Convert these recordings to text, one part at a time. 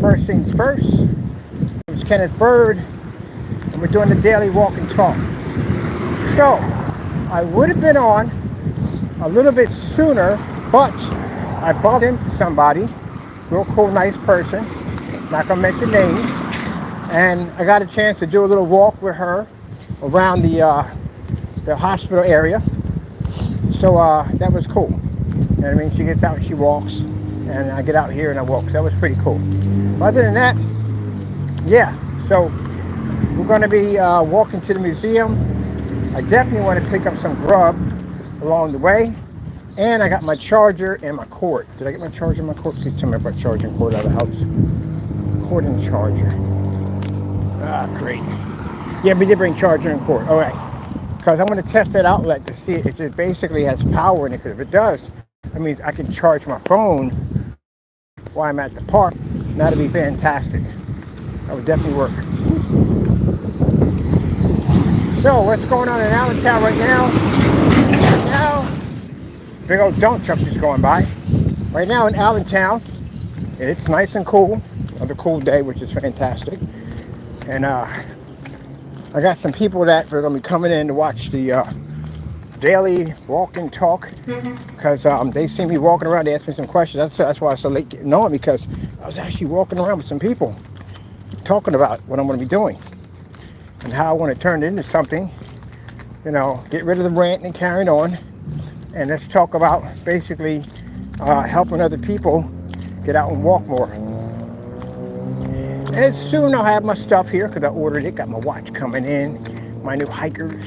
First things first, it's Kenneth Bird, and we're doing the daily walk and talk. So, I would have been on a little bit sooner, but I bumped into somebody, real cool, nice person, not gonna mention names, and I got a chance to do a little walk with her around the hospital area. So that was cool. You know what I mean? She gets out and she walks, and I get out here and I walk. So that was pretty cool. But other than that, yeah. So we're going to be walking to the museum. I definitely want to pick up some grub along the way. And I got my charger and my cord. Did I get my charger and my cord? Please tell me about charger and cord out of the house. Cord and charger. Ah, great. Yeah, we did bring charger and cord. All right. Because I'm going to test that outlet to see if it basically has power in it. Because if it does, that means I can charge my phone while I'm at the park. And that'd be fantastic. That would definitely work. So what's going on in Allentown right now? Right now, big old dump truck just going by. Right now in Allentown, it's nice and cool. Another cool day, which is fantastic. And I got some people that are going to be coming in to watch the daily walk and talk, because they see me walking around. They asked me some questions. That's why I was so late getting on, because I was actually walking around with some people talking about what I'm going to be doing and how I want to turn it into something, you know, get rid of the rant and carrying on, and let's talk about basically helping other people get out and walk more. And soon I'll have my stuff here, because I ordered it. Got my watch coming in, my new hikers,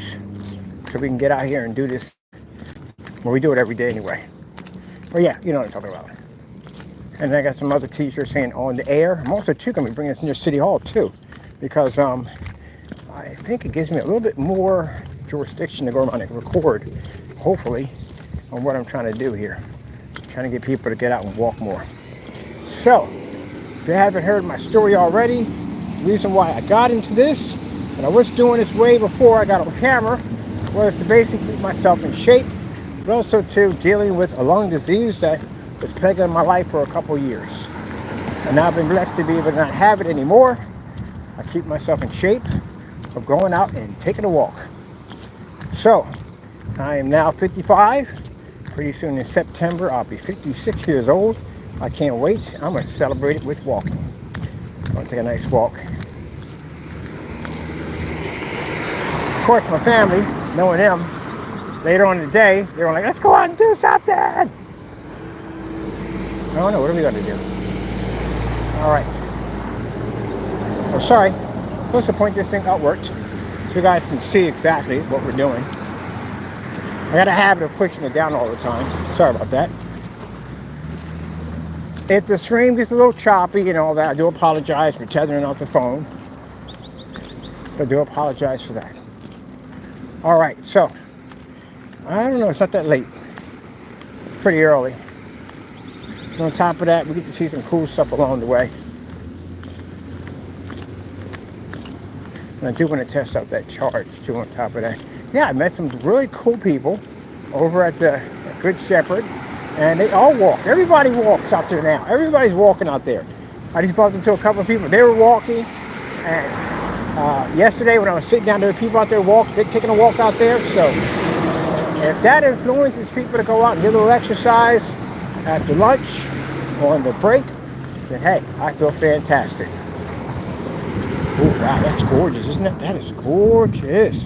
so we can get out here and do this. Well, we do it every day anyway. But yeah, you know what I'm talking about. And I got some other t-shirts saying on the air. I'm also too going to be bringing this near City Hall too, because I think it gives me a little bit more jurisdiction to go around and record, hopefully, on what I'm trying to do here. Trying to get people to get out and walk more. So, if you haven't heard my story already, the reason why I got into this, and I was doing this way before I got on camera, was to basically keep myself in shape, but also to dealing with a lung disease that was plaguing my life for a couple years. And now I've been blessed to be able to not have it anymore. I keep myself in shape of going out and taking a walk. So, I am now 55. Pretty soon in September, I'll be 56 years old. I can't wait. I'm going to celebrate it with walking. I'm going to take a nice walk. Of course, my family, knowing them, later on in the day, they were like, let's go out and do something. I don't know. What are we going to do? All right. Oh, sorry. I'm supposed to point this thing outwards so you guys can see exactly what we're doing. I got a habit of pushing it down all the time. Sorry about that. If the stream gets a little choppy and all that, I do apologize for tethering off the phone. I do apologize for that. All right, so I don't know, it's not that late. Pretty early. And on top of that, we get to see some cool stuff along the way. And I do want to test out that charge too on top of that. Yeah, I met some really cool people over at the Good Shepherd, and they all walk. Everybody walks out there now. Everybody's walking out there. I just bumped into a couple of people. They were walking, and yesterday when I was sitting down, there were people out there taking a walk out there. So if that influences people to go out and get a little exercise after lunch or on the break, then hey, I feel fantastic. Oh wow, that's gorgeous, isn't it? That is gorgeous.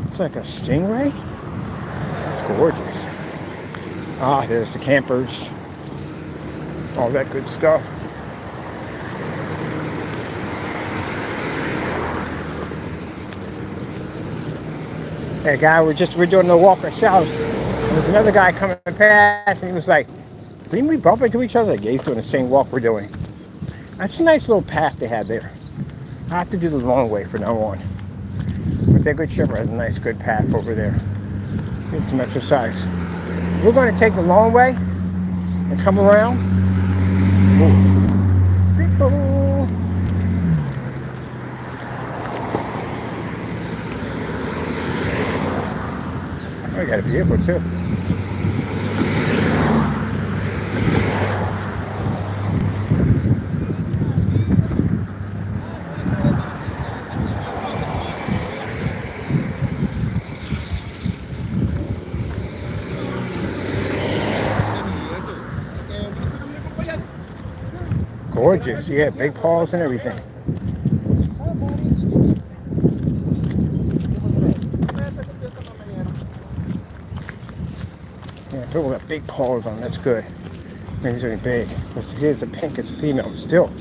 It's like a stingray. That's gorgeous. Ah, there's the campers. All that good stuff. Hey, guy, we're doing the walk ourselves. There's another guy coming past, and he was like, didn't we bump into each other? Yeah, he's doing the same walk we're doing. That's a nice little path they have there. I have to do the long way from now on. But that Good Shepherd has a nice, good path over there. Get some exercise. We're going to take the long way and come around. Oh, we got a vehicle too. gorgeous. Yeah, big paws and everything. Yeah, people got big paws on. That's good. I mean, these are big. Here's a pink. It's a female, but still,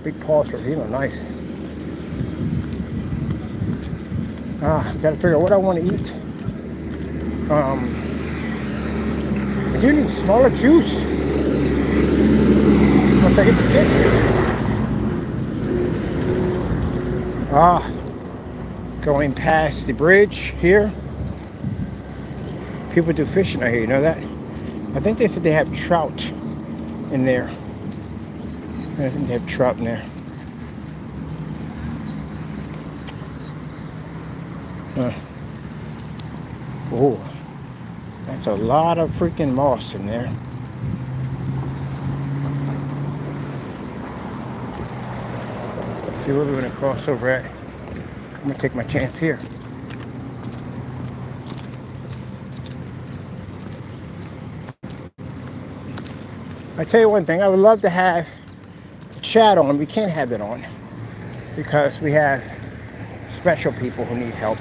big paws for a female. Nice. Got to figure out what I want to eat. I do need smaller juice. Once I get the picture. Going past the bridge here. People do fishing out here, you know that? I think they said they have trout in there. I think they have trout in there. Oh, that's a lot of freaking moss in there. Let's see where we're gonna cross over at. I'm gonna take my chance here. I tell you one thing, I would love to have chat on. We can't have that on because we have special people who need help.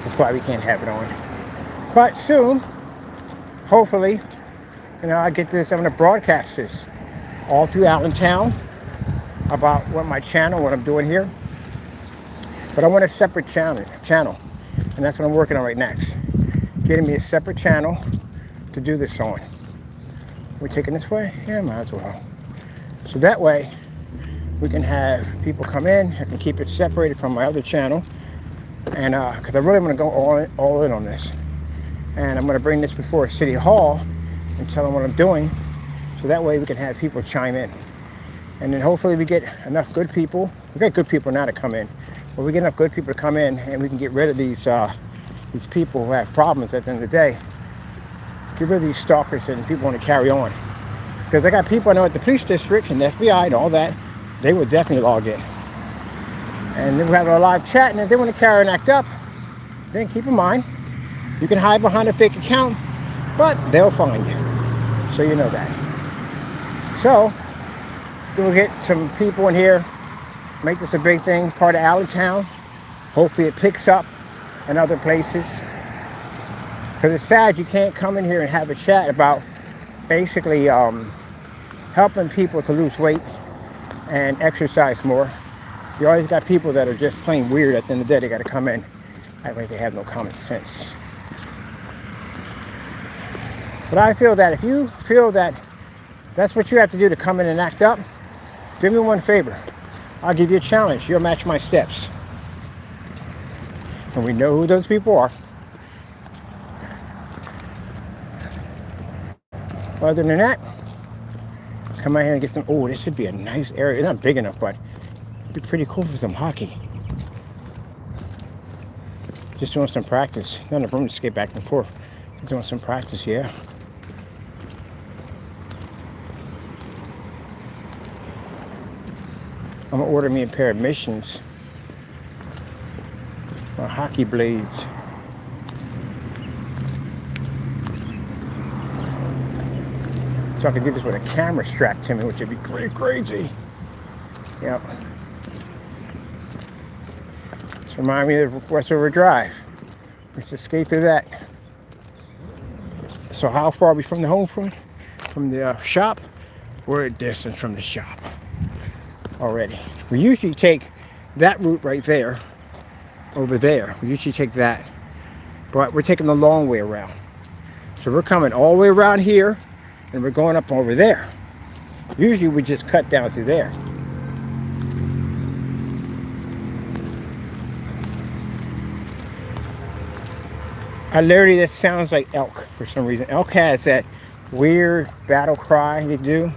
That's why we can't have it on. But soon, hopefully, I get this. I'm going to broadcast this all through Allentown about what my channel, what I'm doing here. But I want a separate channel, and that's what I'm working on right next. Getting me a separate channel to do this on. We're taking this way? Yeah, might as well. So that way, we can have people come in. I can keep it separated from my other channel. And because I really want to go all in on this. And I'm going to bring this before City Hall and tell them what I'm doing. So that way we can have people chime in. And then hopefully we get enough good people. We got good people now to come in. But we get enough good people to come in and we can get rid of these people who have problems at the end of the day. Get rid of these stalkers and people want to carry on. Because I got people I know at the police district and the FBI and all that, they would definitely log in. And then we have a live chat, and if they want to carry and act up, then keep in mind, you can hide behind a fake account, but they'll find you. So you know that. So, we'll get some people in here, make this a big thing, part of Allentown. Hopefully it picks up in other places. Because it's sad you can't come in here and have a chat about basically helping people to lose weight and exercise more. You always got people that are just plain weird. At the end of the day, they got to come in. That way they have no common sense. But I feel that if you feel that that's what you have to do to come in and act up, do me one favor. I'll give you a challenge. You'll match my steps. And we know who those people are. Other than that, come out here and get some. Oh, this should be a nice area. It's not big enough, but it'd be pretty cool for some hockey. Just doing some practice. Not enough room to skate back and forth. Just doing some practice, yeah. I'm gonna order me a pair of Missions. Hockey blades. So I could do this with a camera strapped to me, which would be pretty crazy. Yep. This reminds me of Westover Drive. We used to skate through that. So how far are we from the home front? From the shop? We're a distance from the shop already. We usually take that route right there, over there. We usually take that. But we're taking the long way around. So we're coming all the way around here, and we're going up over there. Usually we just cut down through there. That sounds like elk for some reason. Elk has that weird battle cry they do.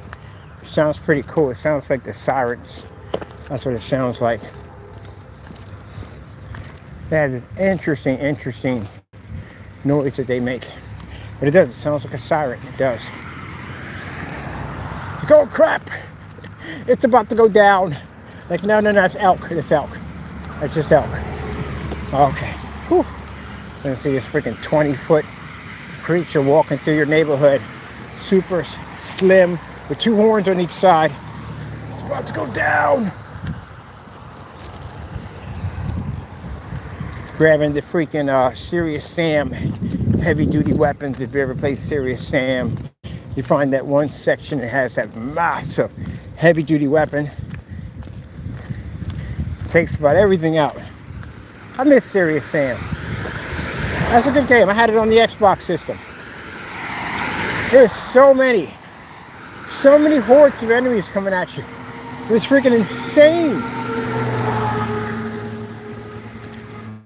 It sounds pretty cool. It sounds like the sirens. That's what it sounds like. It has this interesting noise that they make. But it does. It sounds like a siren. It does. Oh crap! It's about to go down. Like no, it's elk. It's elk. It's just elk. Okay. Whew. Gonna see this freaking 20-foot creature walking through your neighborhood. Super slim with 2 horns on each side. About to go down. Grabbing the freaking Serious Sam heavy duty weapons. If you ever played Serious Sam, you find that one section that has that massive heavy duty weapon. Takes about everything out. I miss Serious Sam. That's a good game. I had it on the Xbox system. There's so many hordes of enemies coming at you. It was freaking insane.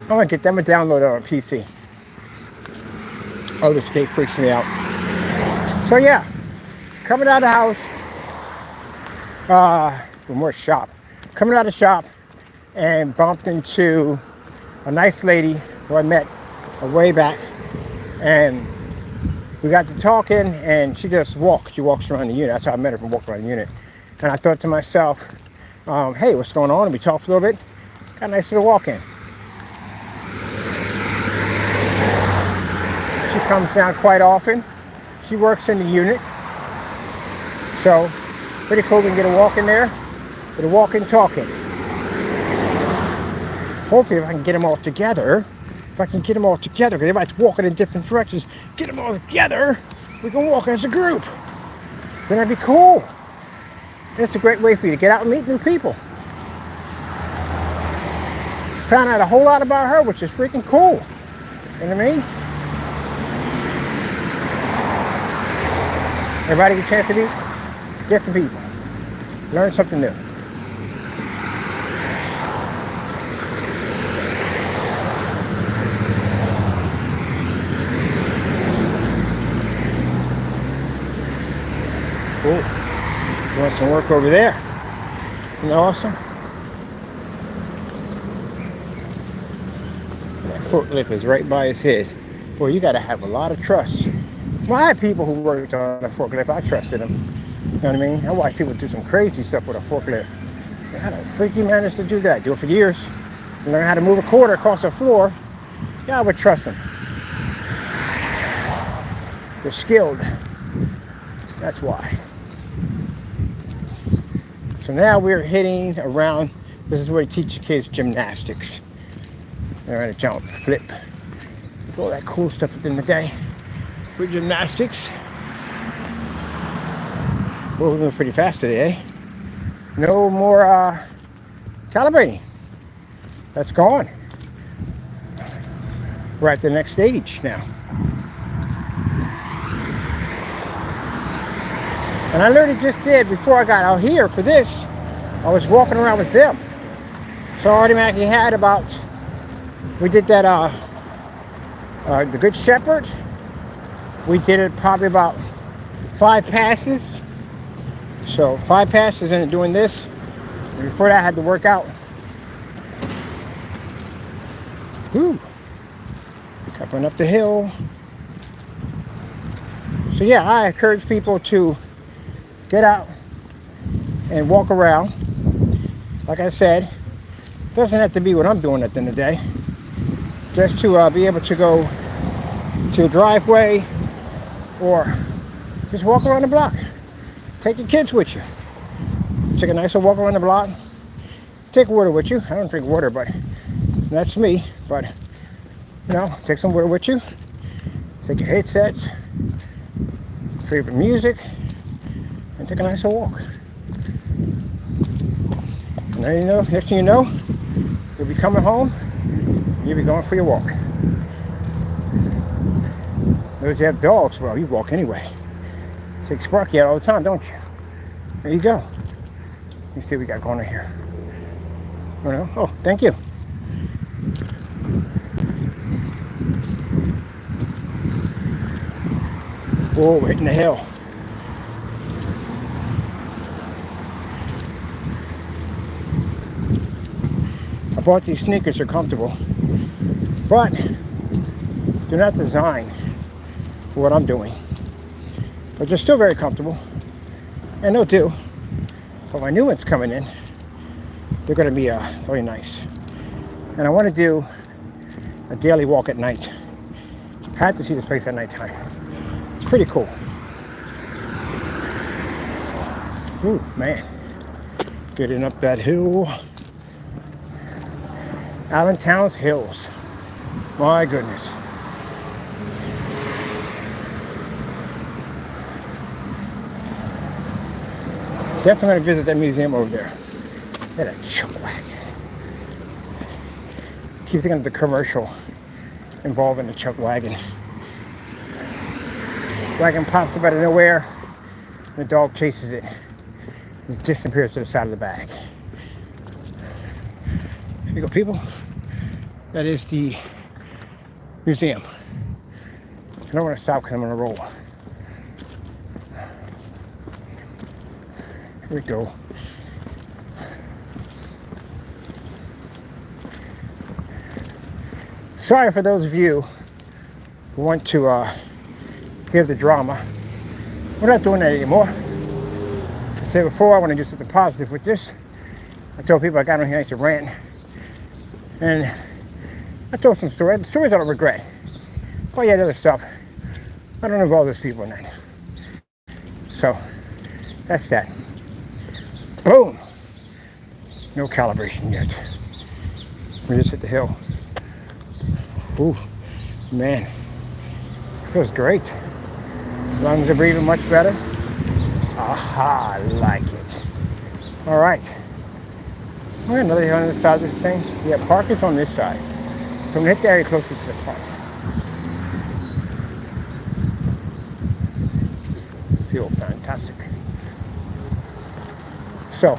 I'm gonna get them a download on a PC. Oh, this gate freaks me out. So yeah, coming out of the house, more shop. Coming out of the shop and bumped into a nice lady who I met way back, and we got to talking, and she just walks. She walks around the unit. That's how I met her, from walking around the unit. And I thought to myself, hey, what's going on? And we talked a little bit. Got a nice little walk in. She comes down quite often. She works in the unit. So, pretty cool. We can get a walk in there. Get a walk in talking. Hopefully, if I can get them all together, because everybody's walking in different directions, get them all together, we can walk as a group. Then that'd be cool. And it's a great way for you to get out and meet new people. Found out a whole lot about her, which is freaking cool. You know what I mean? Everybody get a chance to meet different people. Learn something new. Cool. You want some work over there? Isn't that awesome? That forklift is right by his head. Boy, you gotta have a lot of trust. Well, I had people who worked on a forklift. I trusted them. You know what I mean? I watched people do some crazy stuff with a forklift. How the freak you manage to do that? Do it for years. You learn how to move a quarter across the floor. Yeah, I would trust them. They're skilled. That's why. So now we're heading around. This is where they teach kids gymnastics. They're going to jump, flip, all that cool stuff within the day. For gymnastics. Well, we're moving pretty fast today, eh? No more calibrating. That's gone. We're at the next stage now. And I literally just did, before I got out here for this, I was walking around with them. So I automatically had about, we did that, the Good Shepherd. We did it probably about 5 passes. So 5 passes into doing this. And before that I had to work out. Woo! Coming up the hill. So yeah, I encourage people to get out and walk around. Like I said, it doesn't have to be what I'm doing at the end of the day. Just to be able to go to a driveway or just walk around the block. Take your kids with you. Take a nice little walk around the block. Take water with you. I don't drink water, but that's me. But, you know, take some water with you. Take your headsets, favorite music, and take a nice little walk. And then, you know, next thing you know, you'll be coming home, you'll be going for your walk. Those you have dogs, well, you walk anyway. Take Sparky out all the time, don't you? There you go. Let me see what we got going on here. Oh, no? Oh, thank you. Whoa, we're hitting the hill. I bought these sneakers, they're comfortable, but they're not designed for what I'm doing. But they're still very comfortable, and they'll do. But my new one's coming in. They're going to be really nice. And I want to do a daily walk at night. I had to see this place at nighttime. It's pretty cool. Ooh, man. Getting up that hill. Allentown's hills. My goodness. Definitely going to visit that museum over there. Look at that chuck wagon. Keep thinking of the commercial involving the chuck wagon. Wagon pops up out of nowhere. And the dog chases it. It disappears to the side of the bag. Here you go, people. That is the museum. I don't want to stop because I'm on a roll. Here we go. Sorry for those of you who want to hear the drama. We're not doing that anymore. I said before, I want to do something positive with this. I told people I got on here, I used to rant. And I told some stories. Stories I don't regret. Oh yeah, other stuff. I don't involve those people in that. So, that's that. Boom! No calibration yet. We just hit the hill. Ooh, man. Feels great. Lungs are breathing much better. Aha, I like it. All right. We're another hill on the side of this thing. Yeah, park is on this side. So I'm gonna hit the area closest to the park. Feel fantastic. So,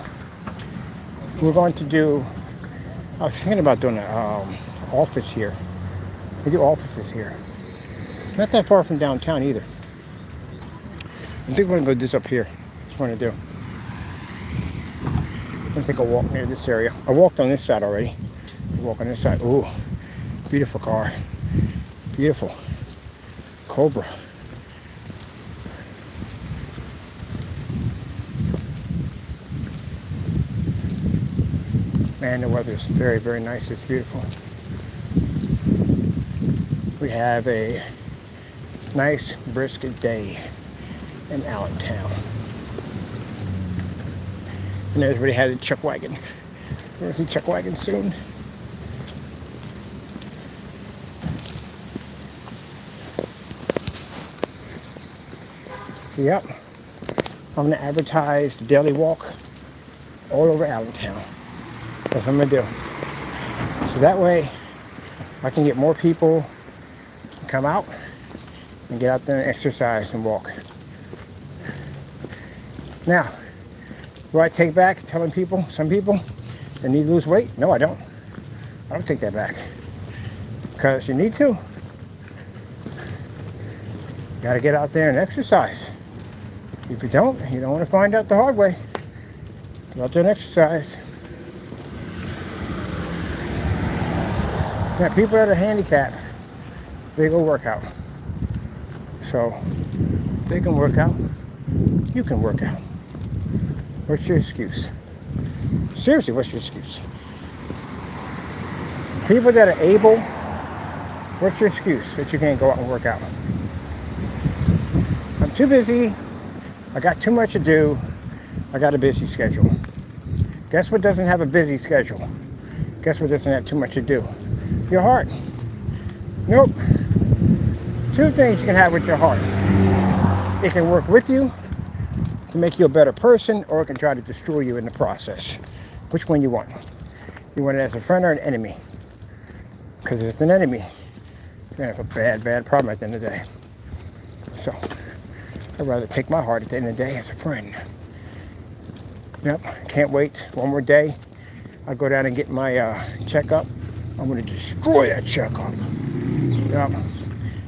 we're going to do, I was thinking about doing an office here. We do offices here. Not that far from downtown either. I think we're gonna go do this up here. That's what I'm gonna do. I'm gonna take a walk near this area. I walked on this side already. Walk on this side. Ooh, beautiful car. Beautiful. Cobra. Man, the weather is very, very nice. It's beautiful. We have a nice brisk day in Allentown. And everybody has a chuck wagon. We're gonna see chuck wagon soon. Yep. I'm gonna advertise the daily walk all over Allentown. That's what I'm gonna do. So that way I can get more people to come out and get out there and exercise and walk. Now, do I take back telling people, some people, they need to lose weight? No, I don't. I don't take that back. Because you need to. You gotta get out there and exercise. If you don't want to find out the hard way. Go out there and exercise. Now, people that are handicapped, they go work out. So, they can work out. You can work out. What's your excuse? Seriously, what's your excuse? People that are able, what's your excuse that you can't go out and work out? I'm too busy. I got too much to do. I got a busy schedule. Guess what doesn't have a busy schedule? Guess what doesn't have too much to do? Your heart. Nope. Two things you can have with your heart. It can work with you to make you a better person, or it can try to destroy you in the process. Which one you want? You want it as a friend or an enemy? Because if it's an enemy, you're going to have a bad, bad problem at the end of the day. So, I'd rather take my heart at the end of the day as a friend. Yep, can't wait. One more day. I'll go down and get my checkup. I'm going to destroy that checkup. Yep.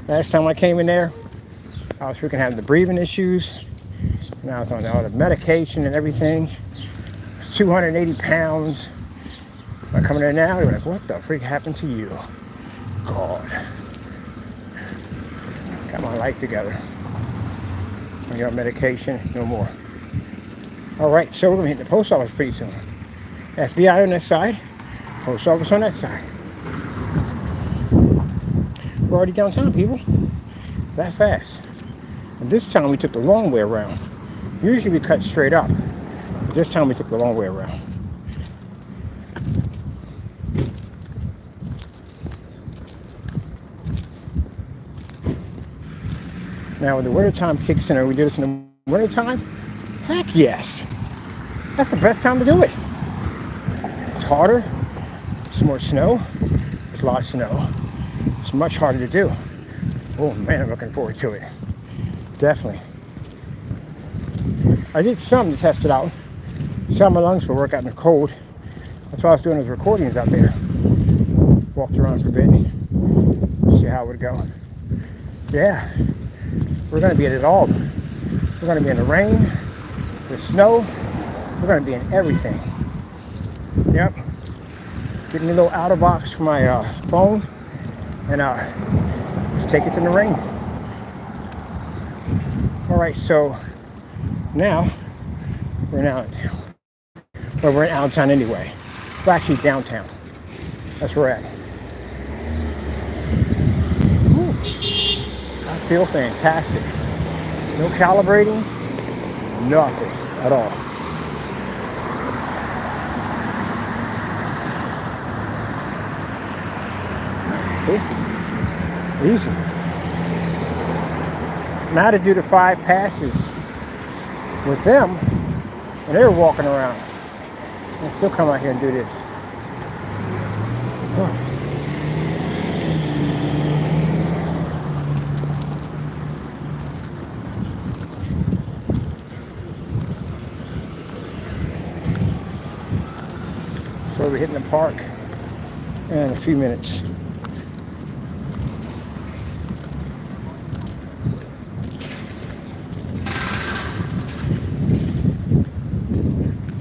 Last time I came in there, I was freaking having the breathing issues. And I was on all the medication and everything. 280 pounds. I come in there now, they're like, what the freak happened to you? God. Got my life together. When you're on medication, no more. All right, so we're gonna hit the post office pretty soon. FBI on that side, post office on that side. We're already downtown, people. That fast. And this time we took the long way around. Usually we cut straight up. this time we took the long way around. Now, when the wintertime kicks in, or we do this in the wintertime, heck yes. That's the best time to do it. It's harder. It's more snow. There's a lot of snow. It's much harder to do. Oh man, I'm looking forward to it. Definitely. I did some to test it out. Some of my lungs will work out in the cold. That's why I was doing those recordings out there. Walked around for a bit. See how it would go. Yeah. We're going to be at it all. We're going to be in the rain, the snow. We're going to be in everything. Yep. Getting a little outer box for my phone and just take it to the rain. All right, so now we're in Allentown. Well, we're in Allentown anyway. We're actually downtown. That's where we're at. Whew. I feel fantastic. No calibrating, nothing at all. See? Easy. Now to do the 5 passes with them, and they were walking around. And still come out here and do this. Oh. So we'll be hitting the park in a few minutes.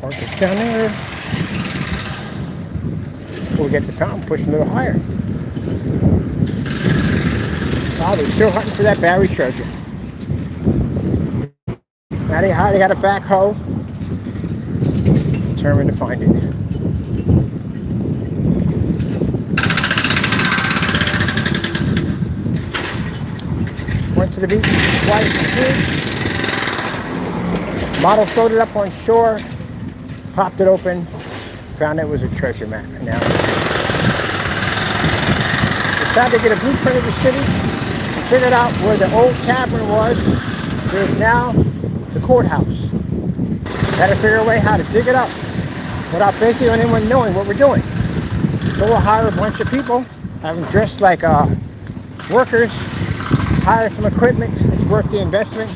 Park is down there. We'll get the fountain pushed a little higher. Wow, they're still hunting for that battery charger. Now they got a backhoe. Determined to find it. Went to the beach twice. Model floated up on shore, popped it open, found it was a treasure map. Now, decided to get a blueprint of the city, and figured out where the old tavern was. There's now the courthouse. Had to figure a way how to dig it up without basically anyone knowing what we're doing. So we'll hire a bunch of people, have them dressed like workers, hire some equipment, it's worth the investment,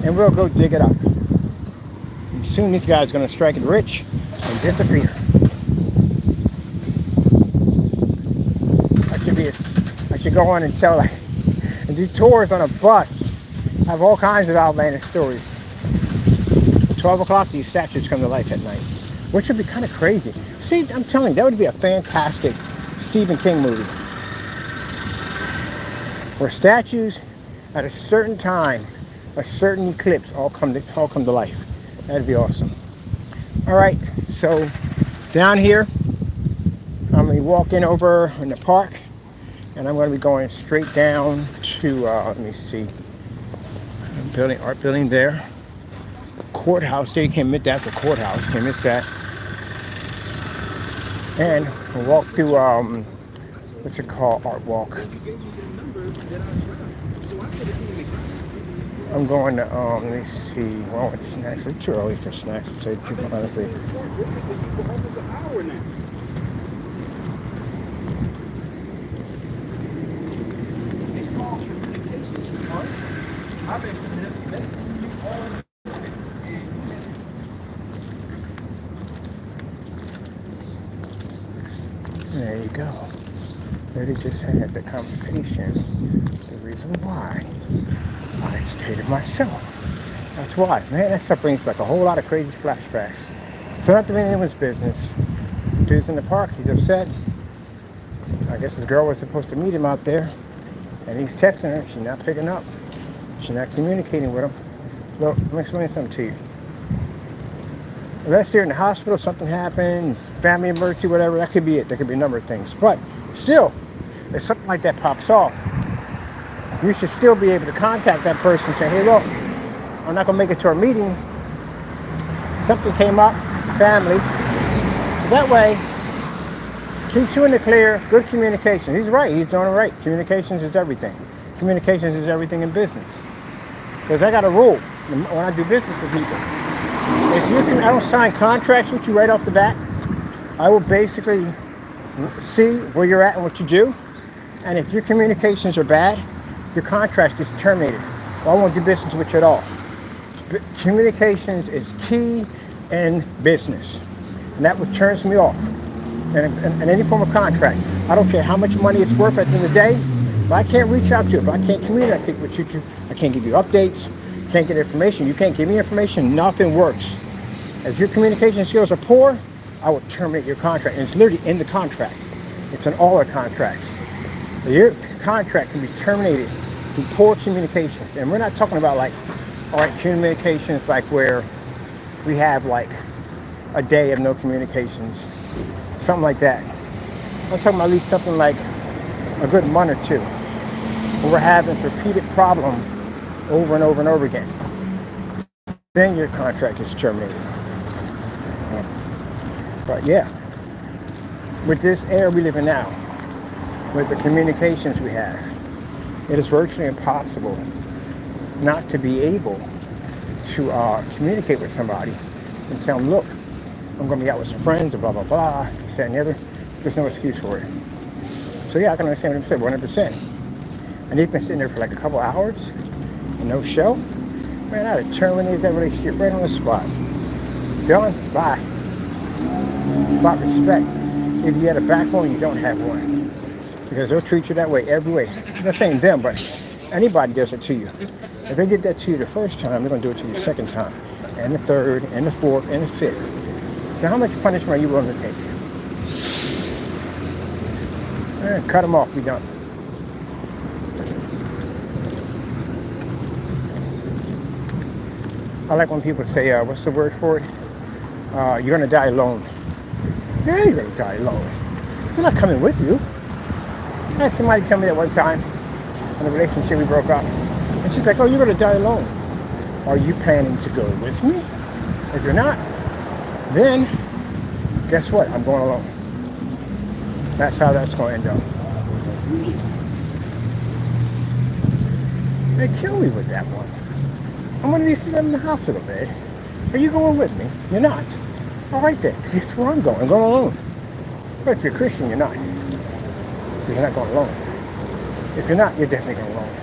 and we'll go dig it up. And soon these guys are going to strike it rich and disappear. I should go on and tell, and do tours on a bus. Have all kinds of outlandish stories. At 12 o'clock, these statues come to life at night, which would be kind of crazy. See, I'm telling you, that would be a fantastic Stephen King movie. Where statues at a certain time, a certain eclipse, all come to life. That'd be awesome. All right, so down here, I'm gonna be walking over in the park, and I'm gonna be going straight down to, let me see, art building there. Courthouse there, you can't miss that's a courthouse, you can't miss that. And we'll walk through, what's it called, art walk. I'm going to, let me see, well, it's snacks. It's too early for snacks, to say the truth, honestly. There you go. There they just had the conversation. The reason why I stayed to myself. That's why. Man, that stuff brings back a whole lot of crazy flashbacks. So not to be anyone's business. Dude's in the park, he's upset. I guess his girl was supposed to meet him out there. And he's texting her, she's not picking up. She's not communicating with him. Look, let me explain something to you. Unless you're in the hospital, something happened, family emergency, whatever, that could be it. There could be a number of things. But still, if something like that pops off, you should still be able to contact that person and say, hey, look, I'm not going to make it to our meeting. something came up, family. That way, keeps you in the clear, good communication. He's right, he's doing it right. Communications is everything. Communications is everything in business. Because I got a rule when I do business with people. I don't sign contracts with you right off the bat. I will basically see where you're at and what you do. And if your communications are bad, your contract gets terminated. Well, I won't do business with you at all. Communications is key in business. And that what turns me off. And any form of contract. I don't care how much money it's worth at the end of the day. If I can't reach out to you, if I can't communicate with you, I can't give you updates, can't get information, you can't give me information, nothing works. If your communication skills are poor, I will terminate your contract. And it's literally in the contract. It's in all our contracts. Your contract can be terminated through poor communications. And we're not talking about like, all right, communications like where we have like a day of no communications, something like that. I'm talking about at least something like a good month or two, where we're having this repeated problem over and over and over again. Then your contract is terminated. But yeah, with this era we live in now, with the communications we have, it is virtually impossible not to be able to communicate with somebody and tell them, look, I'm going to be out with some friends and blah, blah, blah, this, that, and the other. There's no excuse for it. So yeah, I can understand what you said, 100%. And they've been sitting there for like a couple hours and no show. Man, I'd have terminated that relationship right on the spot. Done, bye. It's about respect. If you had a backbone, you don't have one. Because they'll treat you that way every way. I'm not saying them, but anybody does it to you. If they did that to you the first time, they're going to do it to you the second time, and the third, and the fourth, and the fifth. So how much punishment are you willing to take? Cut them off, be done. I like when people say, what's the word for it? You're going to die alone. Yeah, you're going to die alone. They're not coming with you. I had somebody tell me that one time in a relationship we broke up. And she's like, oh, you're going to die alone. Are you planning to go with me? If you're not, then guess what? I'm going alone. That's how that's going to end up. They kill me with that one. I'm going to be sitting in the hospital bed. Are you going with me? You're not. All right then. Guess where I'm going? I'm going alone. But if you're Christian, you're not. You're not going alone. If you're not, you're definitely going alone.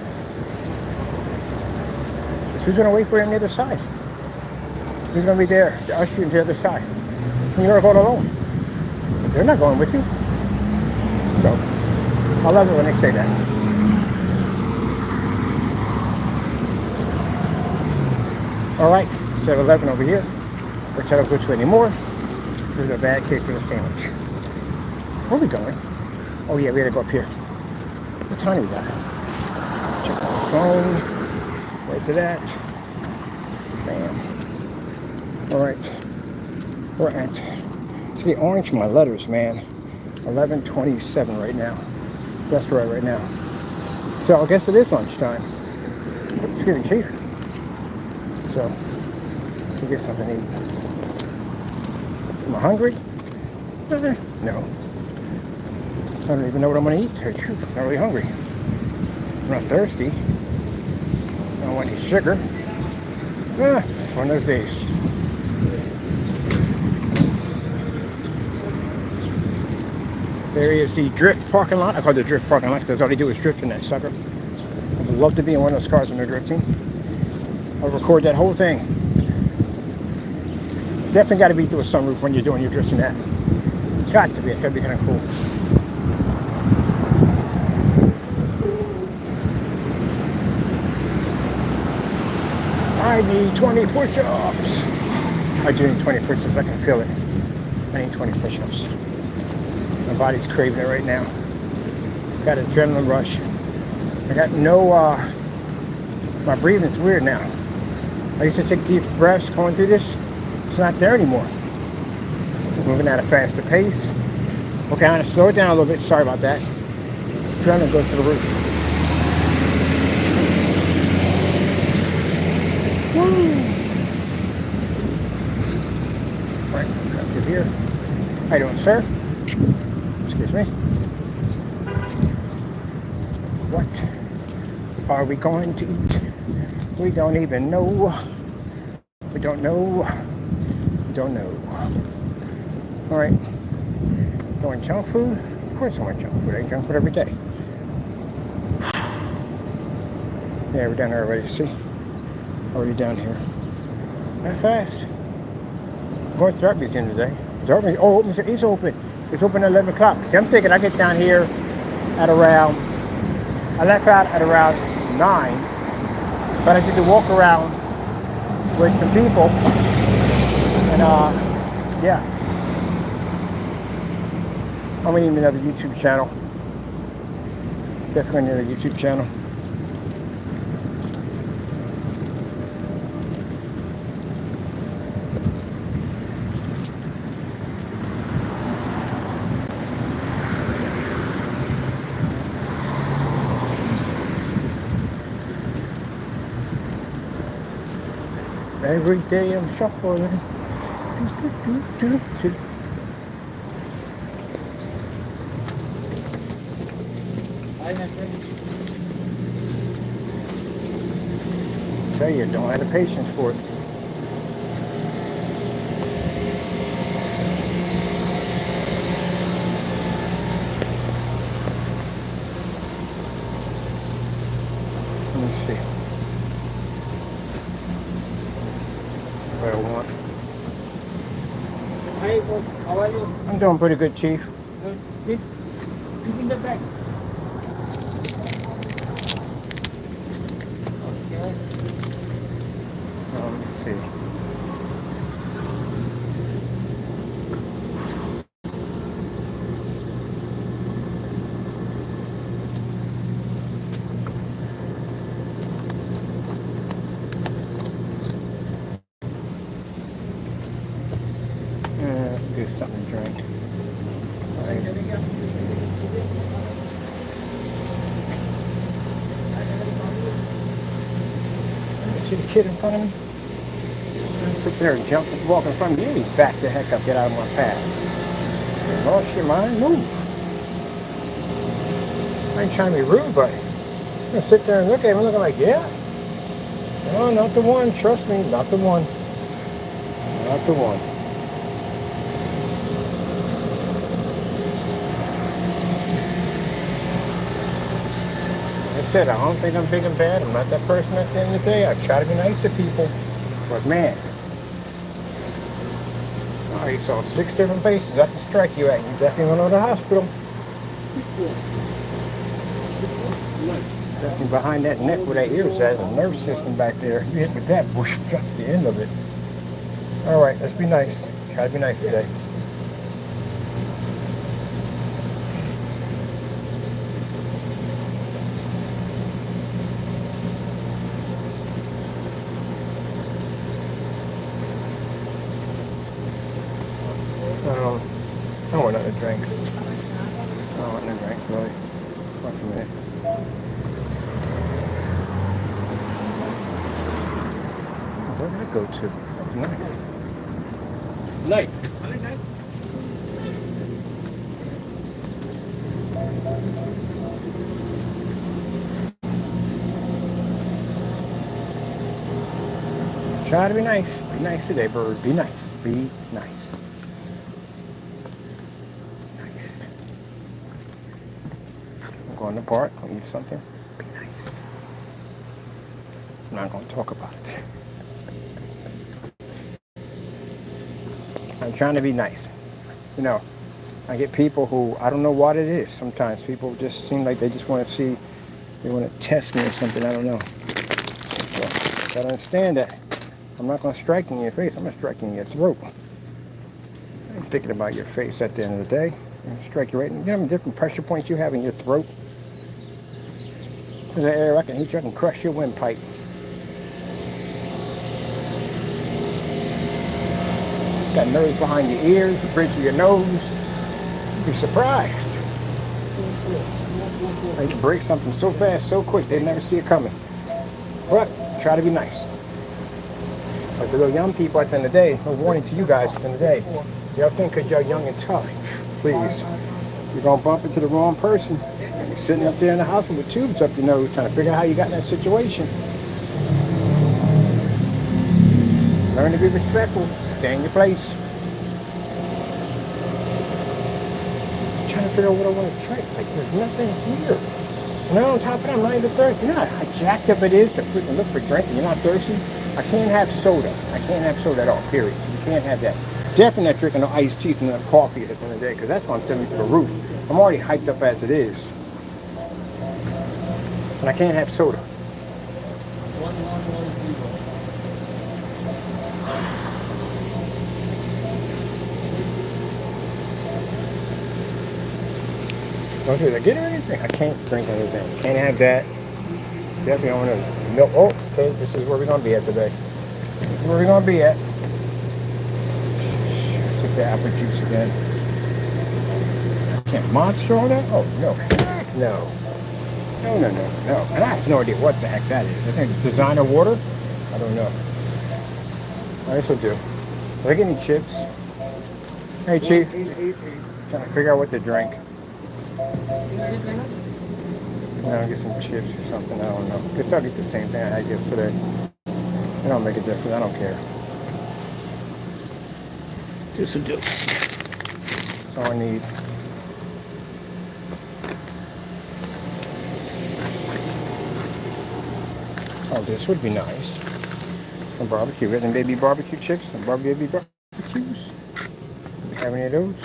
So who's going to wait for you on the other side? Who's going to be there to usher you to the other side? And you're going alone. They're not going with you. So, I love it when they say that. Alright, 7-Eleven over here, which I don't go to anymore. There's a bad cake for the sandwich. Where are we going? Oh yeah, we gotta go up here. What time we got? Check my phone. Where's it at? Bam. Alright. We're at, to be orange my letters, man. 11:27 right now. That's right now. So I guess it is lunchtime. Excuse me, Chief. So, we'll get something to eat. Am I hungry? No. I don't even know what I'm going to eat, to tell you the truth. I'm not really hungry. I'm not thirsty. I don't want any sugar. It's one of those days. There is the drift parking lot. I call it the drift parking lot because that's all they do is drift in that sucker. I would love to be in one of those cars when they're drifting. I'll record that whole thing. Definitely got to be through a sunroof when you're doing your drifting that. Got to be. It's got to be kind of cool. I need 20 push-ups. I do need 20 push-ups. I can feel it. I need 20 push-ups. My body's craving it right now. Got an adrenaline rush. I got no, my breathing's weird now. I used to take deep breaths going through this. It's not there anymore. Moving at a faster pace. Okay, I'm gonna slow it down a little bit. Sorry about that. Adrenaline goes to the roof. Woo! here. How you doing, sir? Excuse me. What are we going to eat? We don't even know. We don't know. We don't know. All right. Do I want junk food? Of course I want junk food. I eat junk food every day. Yeah, we're down here already. See? Already down here. Not fast. Going through Darby's in today. Darby, oh, it's open. It's open at 11 o'clock. See, I'm thinking I get down here at around, I left out at around 9, but I did the walk around with some people, and yeah. I'm gonna need another YouTube channel. Definitely another YouTube channel. Every day I'm shuffling. Tell you, don't have the patience for it. Let me see. What I want. Hi, boss. How are you? I'm doing pretty good, Chief. Sit. Sit in the back. Okay. Let me see. Get something to drink. See the kid in front of me? I'm sitting there and jumping, walking in front of me. You back the heck up, get out of my path. Lost your mind, move. I ain't trying to be rude, but I'm gonna sit there and look at him looking like, yeah. No, not the one, trust me, not the one. Not the one. I said, I don't think I'm big and bad. I'm not that person at the end of the day. I try to be nice to people. But man, oh, you saw 6 different places I can strike you at. You definitely want to go to the hospital. Definitely behind that neck where that ears has a nerve system back there. You hit with that, whoosh, that's the end of it. All right, let's be nice. Try to be nice today. I don't want nothing to drink. I don't want nothing to drink, really. Watch a minute. Where did it go to? Night. Night. Try to be nice. Be nice today, bird. Be nice. Be nice. Go in the park, go eat something, be nice. I'm not going to talk about it. I'm trying to be nice. You know, I get people who, I don't know what it is. Sometimes people just seem like they just want to see, they want to test me or something, I don't know. So, you gotta understand that I'm not going to strike you in your face, I'm going to strike you in your throat. I'm thinking about your face at the end of the day. I'm going to strike you right in, you know how many different pressure points you have in your throat? There's an area I can hit you, I can crush your windpipe. Got nerves behind your ears, the bridge of your nose. You'd be surprised. They can break something so fast, so quick, they never see it coming. But try to be nice. Like the little young people at the end of the day, no warning to you guys at the end of the day. Y'all think because y'all young and tough. Please. You're going to bump into the wrong person. You're sitting up there in the hospital with tubes up your nose trying to figure out how you got in that situation. Learn to be respectful. Stay in your place. I'm trying to figure out what I want to drink. Like, there's nothing here. And then on top of that, I'm not even thirsty. You know how jacked up it is to freaking look for drink and you're not thirsty? I can't have soda. I can't have soda at all, period. You can't have that. Definitely not drinking no iced tea and no coffee at the end of the day, because that's going to send me to the roof. I'm already hyped up as it is. And I can't have soda. 1110. Don't do that. Get anything. I can't drink anything. Can't have that. Definitely don't want to milk. Oh, okay. This is where we're going to be at today. This is where we're going to be at. Take the apple juice again. Can't monster on that? Oh, no. Heck no. No. And I have no idea what the heck that is. I think it's designer water? I don't know. This will do. Are they getting chips? Hey, Chief. Trying to figure out what to drink. I'll get some chips or something. I don't know. Guess I'll get the same thing I did for that. It don't make a difference. I don't care. This will do. That's all I need. Oh, this would be nice. Some barbecue. And maybe barbecue chips. Some baby barbecues. Do we have any of those?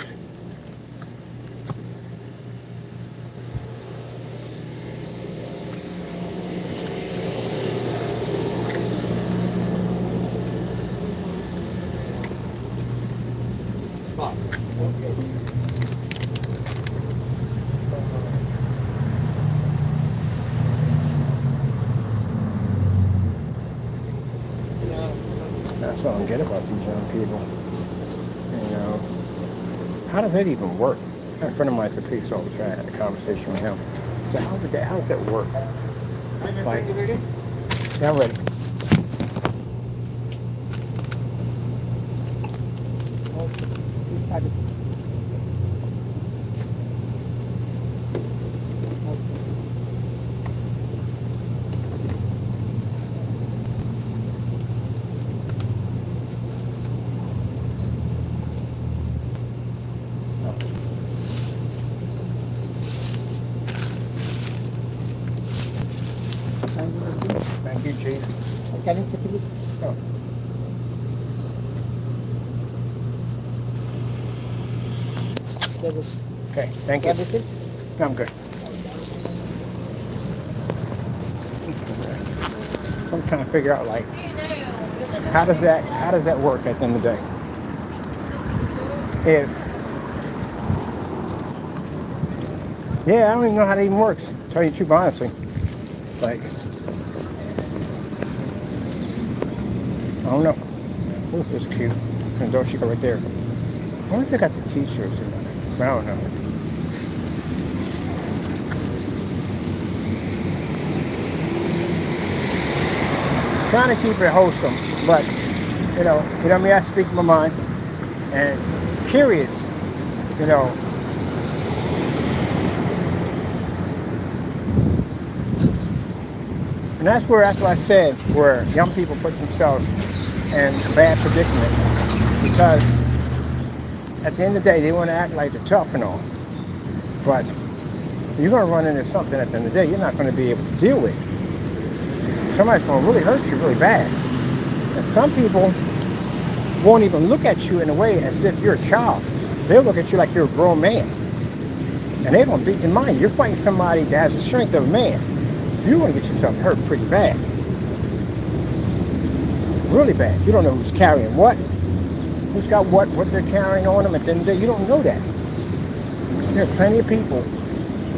That's what I don't get about these young people. You know, how does that even work? I had a friend of mine at the police officer. I had a conversation with him. So how does that work? Like, yeah, I'm ready. Thank you, Chief. Can you speak English? Oh. Okay, thank you. No, I'm good. I'm trying to figure out, like, how does that work at the end of the day? Yeah, I don't even know how that even works. To tell you the truth, honestly. Like, I don't know. Ooh, this is cute. And don't you go right there. I wonder if they got the t-shirts in there. I don't know. Trying to keep it wholesome, but you know what I mean. I speak my mind, and curious, you know. And that's what I said, where young people put themselves in a bad predicament, because at the end of the day, they want to act like they're tough and all, but you're going to run into something at the end of the day you're not going to be able to deal with. Somebody's going to really hurt you really bad. And some people won't even look at you in a way as if you're a child. They'll look at you like you're a grown man. And they're going to beat your mind. You're fighting somebody that has the strength of a man. You're going to get yourself hurt pretty bad. Really bad. You don't know who's carrying what, who's got what they're carrying on them. At the end of the day, you don't know that. There's plenty of people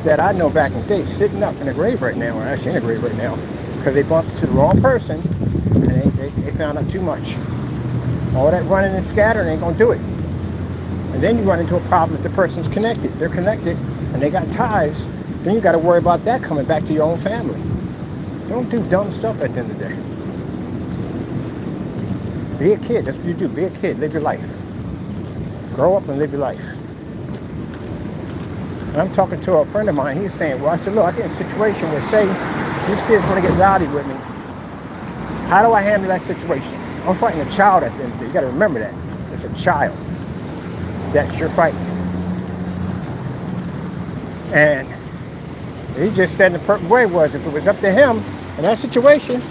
that I know back in the day sitting up in the grave right now, or actually in the grave right now, because they bumped into the wrong person and they found out too much. All that running and scattering ain't going to do it. And then you run into a problem if the person's connected. They're connected and they got ties. Then you got to worry about that coming back to your own family. Don't do dumb stuff at the end of the day. Be a kid. That's what you do. Be a kid. Live your life. Grow up and live your life. And I'm talking to a friend of mine. He's saying, well, I said, look, I get in a situation where, say, these kids want to get rowdy with me. How do I handle that situation? I'm fighting a child at the end of the day. You got to remember that. It's a child that you're fighting. And he just said in the perfect way was, if it was up to him in that situation,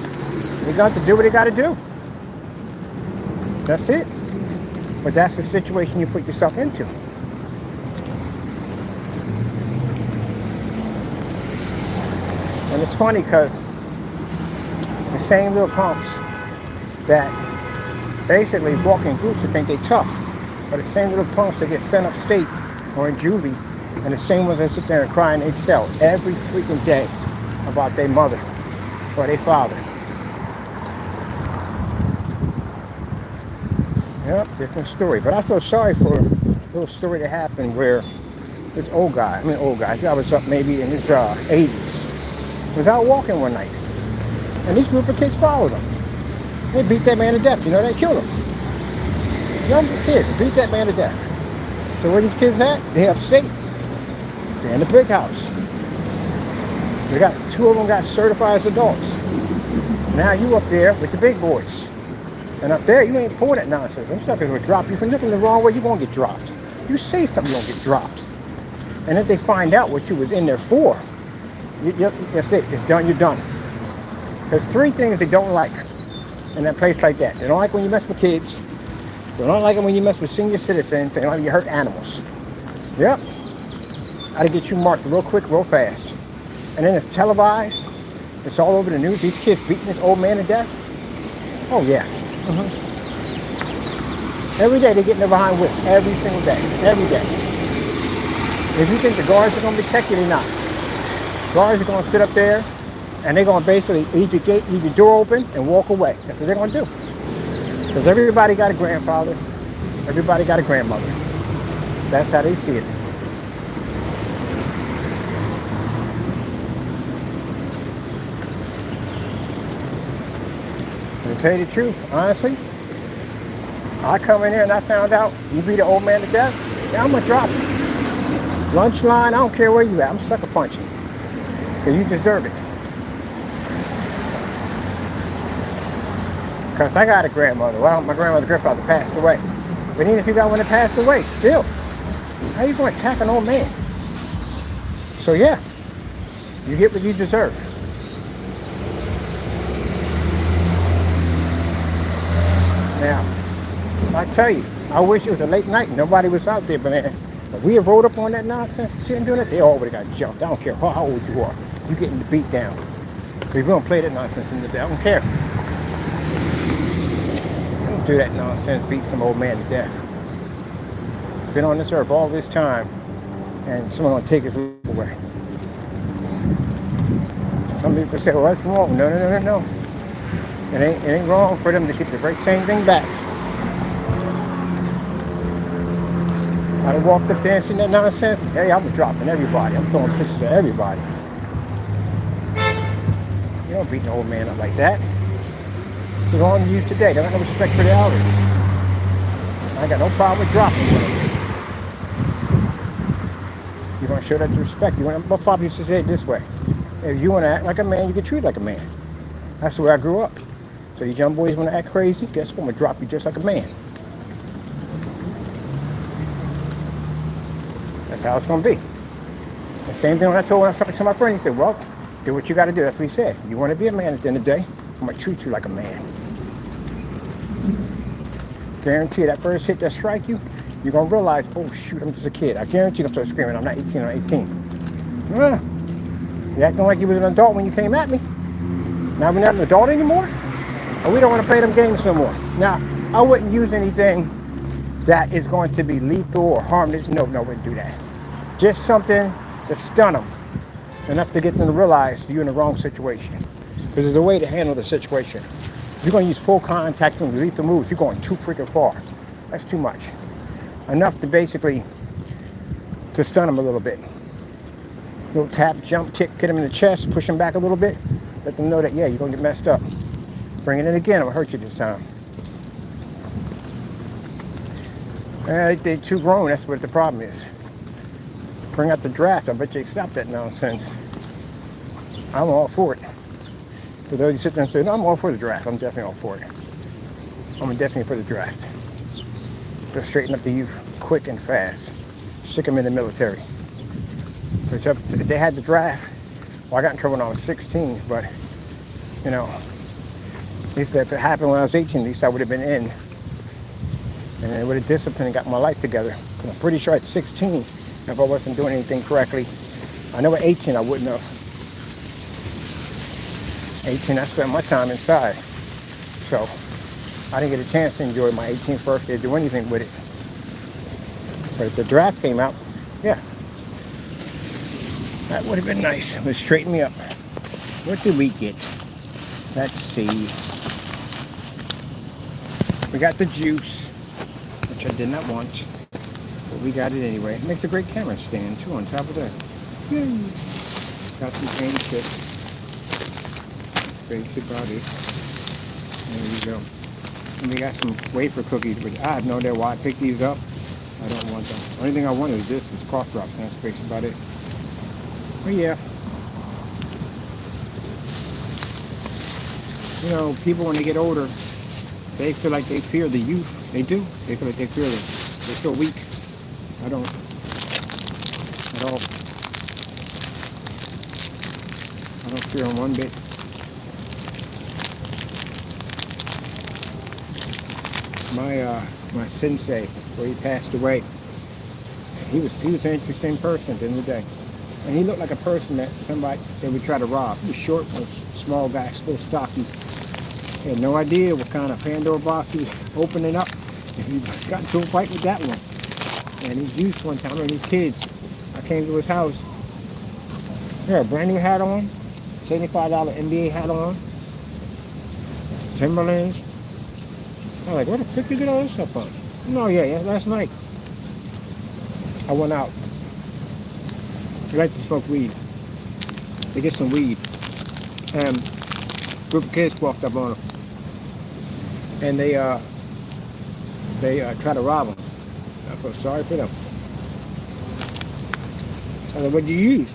he got to do what he got to do. That's it. But that's the situation you put yourself into. And it's funny because the same little pumps that basically walk in groups that think they're tough are the same little pumps that get sent upstate or in juvie, and the same ones that sit there and cry and they sell every freaking day about their mother or their father. Yep, different story. But I feel sorry for a little story that happened where this old guy, this guy was up maybe in his 80s, was out walking one night. And these group of kids followed him. They beat that man to death. You know, they killed him. Young kids beat that man to death. So where these kids at? They upstate. They're in the big house. They got two of them got certified as adults. Now you up there with the big boys. And up there, you ain't pulling that nonsense. Them suckers will drop you. If you're looking the wrong way, you're going to get dropped. You say something, you're going to get dropped. And if they find out what you was in there for, that's it. It's done. You're done. There's three things they don't like in that place like that. They don't like when you mess with kids. They don't like it when you mess with senior citizens. They don't like when you hurt animals. Yep. Gotta get you marked real quick, real fast. And then it's televised. It's all over the news. These kids beating this old man to death. Oh, yeah. Every day they get in their behind whip. Every single day. Every day. If you think the guards are going to protect you, they're not. Guards are going to sit up there and they're going to basically leave your door open and walk away. That's what they're going to do. Because everybody got a grandfather. Everybody got a grandmother. That's how they see it. To tell you the truth, honestly, I come in here and I found out you beat an old man to death, yeah, I'm going to drop you. Lunch line, I don't care where you at. I'm sucker punching. Because you deserve it. Because I got a grandmother. Well, my grandfather passed away. But even if you got one that passed away, still, how you going to attack an old man? So yeah, you get what you deserve. Now, I tell you, I wish it was a late night and nobody was out there, but man, if we have rode up on that nonsense and see them doing it, they all would have got jumped. I don't care how old you are. You getting the beat down. Because we don't play that nonsense in the day. I don't care. Don't do that nonsense, beat some old man to death. Been on this earth all this time, and someone gonna take his life away. Some people say, well, that's wrong. No. It ain't wrong for them to get the very same thing back. I'd have walked up there and seen that nonsense. Hey, I'm dropping everybody. I'm throwing pictures of everybody. You don't beat an old man up like that. It's wrong to you today. They don't have no respect for the elders. I got no problem with dropping with them. You're going to show that respect. My father used to say it this way. If you want to act like a man, you get treated like a man. That's the way I grew up. So these young boys want to act crazy, guess what? I'm going to drop you just like a man. That's how it's going to be. The same thing when I was talking to my friend. He said, well, do what you got to do. That's what he said. You want to be a man at the end of the day, I'm going to treat you like a man. Guarantee that first hit that strike you, you're going to realize, oh, shoot, I'm just a kid. I guarantee you're going to start screaming, I'm not 18, I'm 18. You acting like you was an adult when you came at me. Now we're not an adult anymore, and we don't want to play them games no more. Now, I wouldn't use anything that is going to be lethal or harmless. No, wouldn't do that. Just something to stun them, enough to get them to realize you're in the wrong situation. Because there's a way to handle the situation. If you're going to use full contact and lethal moves, you're going too freaking far. That's too much. Enough to basically to stun them a little bit. Little tap, jump, kick, hit them in the chest, push them back a little bit. Let them know that, yeah, you're going to get messed up. Bring it in again, it'll hurt you this time. They're too grown. That's what the problem is. Bring out the draft. I bet they stop that nonsense. I'm all for it. For those who sit there and say, no, I'm all for the draft. I'm definitely all for it. I'm definitely for the draft. To straighten up the youth quick and fast. Stick them in the military. So if they had the draft, well, I got in trouble when I was 16, but, you know, at least if it happened when I was 18, at least I would have been in. And it would have disciplined and got my life together. I'm pretty sure at 16, if I wasn't doing anything correctly, I know at 18 I wouldn't have. 18, I spent my time inside. So I didn't get a chance to enjoy my 18th birthday or do anything with it. But if the draft came out, yeah, that would have been nice. It would straighten me up. What did we get? Let's see. We got the juice, which I did not want, but we got it anyway. It makes a great camera stand too on top of that. Yay. Got some cane chips. That's basically about it. There you go. And we got some wafer cookies, which I have no idea why I picked these up. I don't want them. The only thing I want is this, is cough drops, and that's basically about it. But yeah. You know, people when they get older, they feel like they fear the youth. They do. They feel like they fear them. They feel weak. I don't. At all. I don't fear them one bit. My sensei, before he passed away, he was an interesting person at the end of the day. And he looked like a person that somebody they would try to rob. He was short, was a small guy, still stocky. He had no idea what kind of Pandora box he was opening up. And he got into a fight with that one. And his youth one time, and his kids, I came to his house. He had a brand new hat on, $75 NBA hat on, Timberlands. I was like, where the fuck you get all this stuff on? No, yeah, last night. I went out. He liked to smoke weed. They get some weed. And a group of kids walked up on him. And they tried to rob him. I felt sorry for them. I said, what'd you use?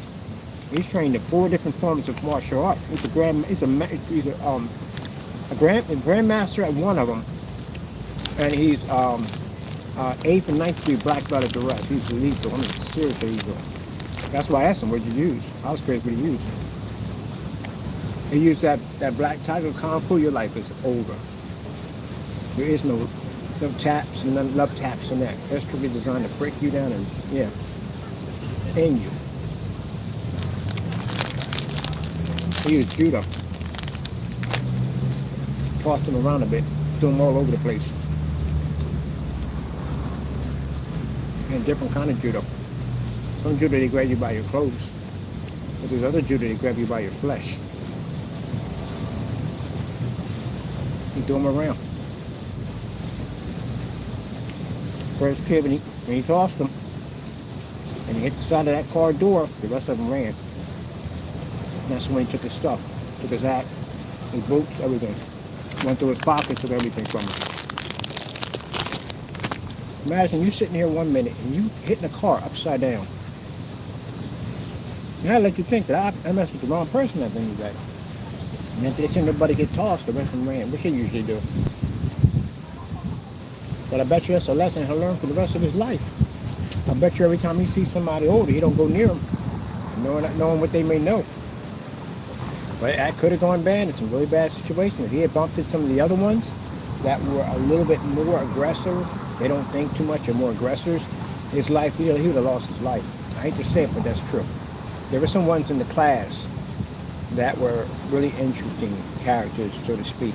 He's trained in 4 different forms of martial arts. He's a grandmaster at one of them. And he's 8th and 9th degree black belt at the rest. He's lethal. I mean, seriously lethal. That's why I asked him, what'd you use? I was crazy what he used. He used that black tiger kung fu. Your life is over. There is no taps and none love taps in that. That's strictly designed to break you down and, yeah, end you. He used judo. Tossed him around a bit. Threw him all over the place. And different kind of judo. Some judo they grab you by your clothes, but there's other judo they grab you by your flesh. He threw him around. First kid, when he tossed him, and he hit the side of that car door, the rest of them ran. And that's when he took his stuff, took his hat, his boots, everything. Went through his pocket, took everything from him. Imagine you sitting here 1 minute and you hitting a car upside down. Now I let you think that I messed with the wrong person at the end of the day. And if they see nobody get tossed, the rest of them ran, which they usually do. But I bet you that's a lesson he'll learn for the rest of his life. I bet you every time he sees somebody older, he don't go near them, knowing what they may know. But that could have gone bad in some really bad situations. If he had bumped into some of the other ones that were a little bit more aggressive, they don't think too much, or more aggressors, his life, he would have lost his life. I hate to say it, but that's true. There were some ones in the class that were really interesting characters, so to speak.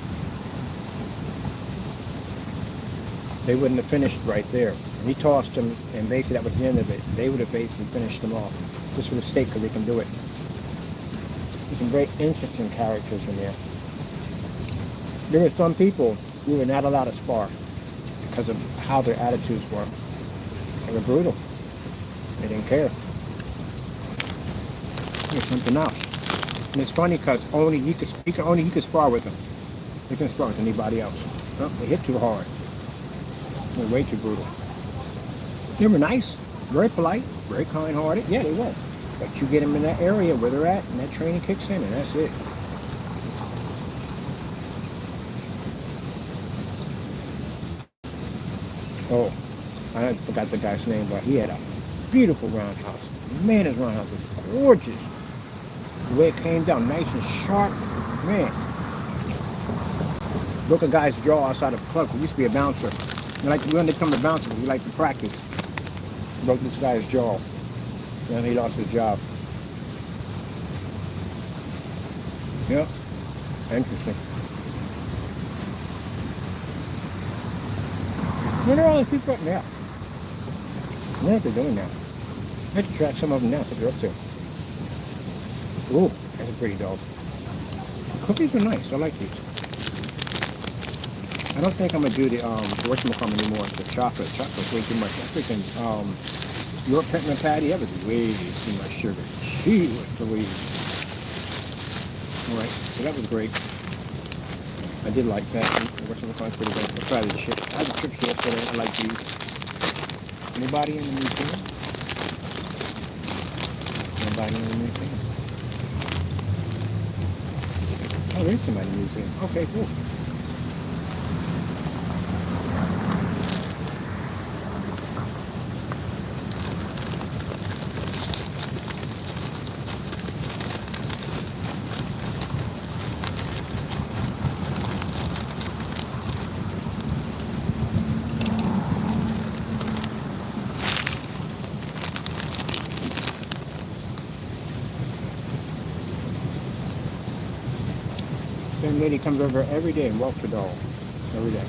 They wouldn't have finished right there. He tossed them, and basically that was the end of it. They would have basically finished them off, just for the sake because they can do it. There's some very interesting characters in there. There were some people who were not allowed to spar because of how their attitudes were. They were brutal. They didn't care. There's something else. And it's funny because only you could spar with them. You can spar with anybody else. No, they hit too hard. They're way too brutal. They were nice, very polite, very kind-hearted. Yeah, they were. But you get them in that area where they're at, and that training kicks in, and that's it. Oh, I forgot the guy's name, but he had a beautiful roundhouse. Man, his roundhouse was gorgeous. The way it came down, nice and sharp. Man. Broke a guy's jaw outside of the club. He used to be a bouncer. We when they come to bouncers, we like to practice. Broke this guy's jaw. And he lost his job. Yeah. Interesting. Where are all these people at now? What are they doing now? I have to track some of them now, see what they're up to. Ooh, that's a pretty dog. Cookies are nice. I like these. I don't think I'm gonna do the whatchamacallit anymore. The chocolate. Chocolate's way too much. That freaking York peppermint patty, that was way too much sugar. Gee, what's Louise. Alright, so that was great. I did like that. Whatchamacallit's pretty good. Let's try the chips. I had the chips yesterday. I like these. Anybody in the museum? Nobody in the museum. Oh, there's somebody in the museum. Okay, cool. Same lady comes over every day and walks the dog. Every day.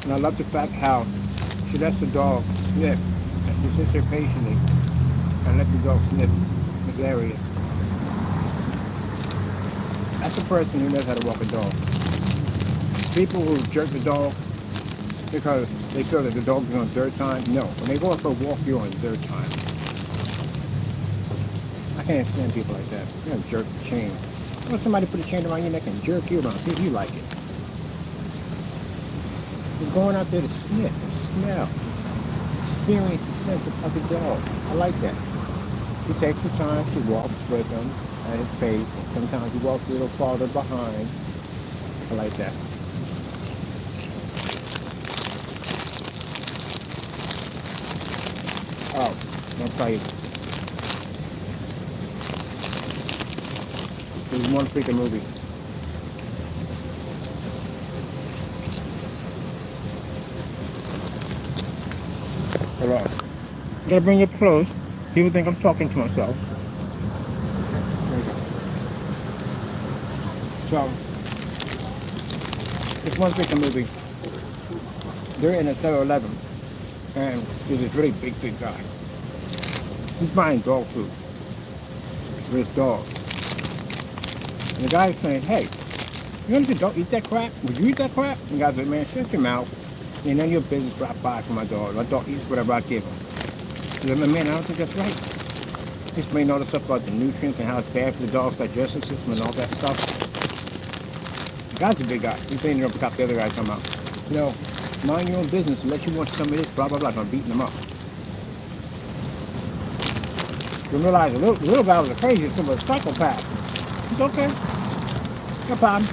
And I love the fact how she lets the dog sniff. And she sits there patiently and lets the dog sniff his areas. That's the person who knows how to walk a dog. People who jerk the dog because they feel that the dog's on third time. No, when they go out for a walk, you're on third time. I can't stand people like that. You're gonna jerk the chain. You want somebody to put a chain around your neck and jerk you around, see if you like it. You're going out there to sniff and smell. Experience the sense of the dog. I like that. She takes the time, she walks with him at his pace, and sometimes he walks a little farther behind. I like that. Oh, I'll tell you. There's one freaking movie. Hello. Gotta bring it close. People think I'm talking to myself. There you go. So, it's one freaking movie. They're in a 7-Eleven, and there's this really big guy. He's buying dog food for his dog. And the guy's saying, hey, you understand, don't eat that crap? Would you eat that crap? And the guy's like, man, shut your mouth. Ain't none of your business what I buy for my dog. My dog eats whatever I give him. He's like, man, I don't think that's right. He explained all the stuff about the nutrients and how it's bad for the dog's digestive system and all that stuff. The guy's a big guy. He's saying it up top the other guy talking about, you know, mind your own business and let you want some of this, blah, blah, blah. I'm beating him up. You realize the little guy was a crazy, he was a psychopath. It's okay. No problem.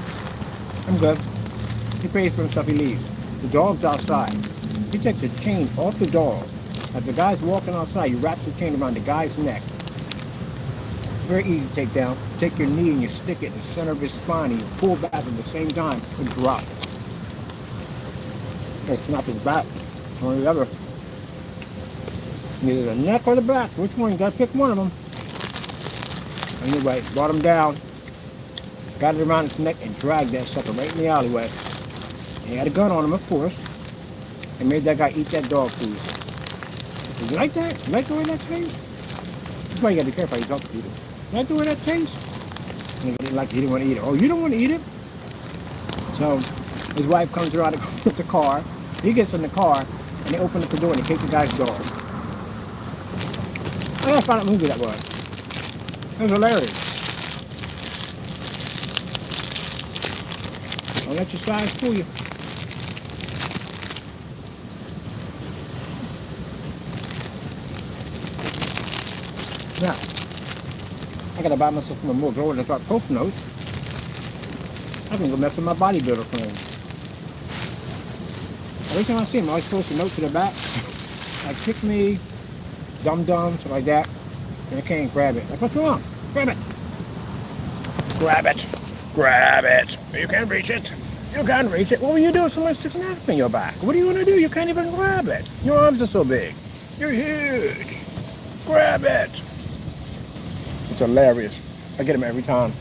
I'm good. He pays for himself, he leaves. The dog's outside. He takes the chain off the dog. As the guy's walking outside, he wraps the chain around the guy's neck. Very easy to take down. Take your knee and you stick it in the center of his spine and you pull back at the same time and drop. Or snap his back. One or the other. Either the neck or the back. Which one? You gotta pick one of them. Anyway, brought him down. Got it around his neck and dragged that sucker right in the alleyway. He had a gun on him, of course, and made that guy eat that dog food. You like that? You like the way that tastes? That's why you gotta be careful how you talk to people. You like the way that tastes? And he didn't like it, he didn't want to eat it. Oh, you don't want to eat it? So, his wife comes around with the car. He gets in the car, and they open up the door and they take the guy's dog. I gotta find out what movie that was. It was hilarious. Don't let your size fool you. Now, I gotta buy myself some more glow in the dark post notes. I can go mess with my bodybuilder friends. Every time I see them, I always post a note to the back. Like, pick me, dum-dum, something like that. And I can't grab it. Like, what's wrong? Grab it. Grab it. Grab it. You can't reach it. You can't reach it. What will you do if someone sticks an axe in your back? What are you going to do? You can't even grab it. Your arms are so big. You're huge. Grab it. It's hilarious. I get them every time.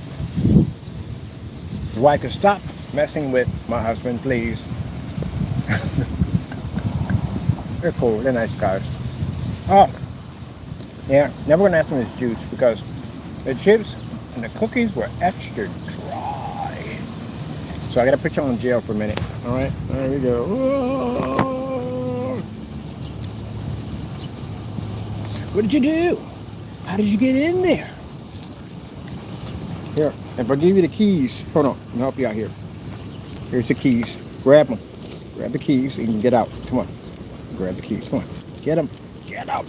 The wife could stop messing with my husband, please. They're cool. They're nice guys. Oh, yeah. Never gonna ask them his juice because the chips and the cookies were extra dry. So I gotta put you on jail for a minute. All right. There we go. Whoa. What did you do? How did you get in there? Here, if I give you the keys, hold on. Let me help you out here. Here's the keys. Grab them. Grab the keys so you can get out. Come on. Grab the keys. Come on. Get them. Get out.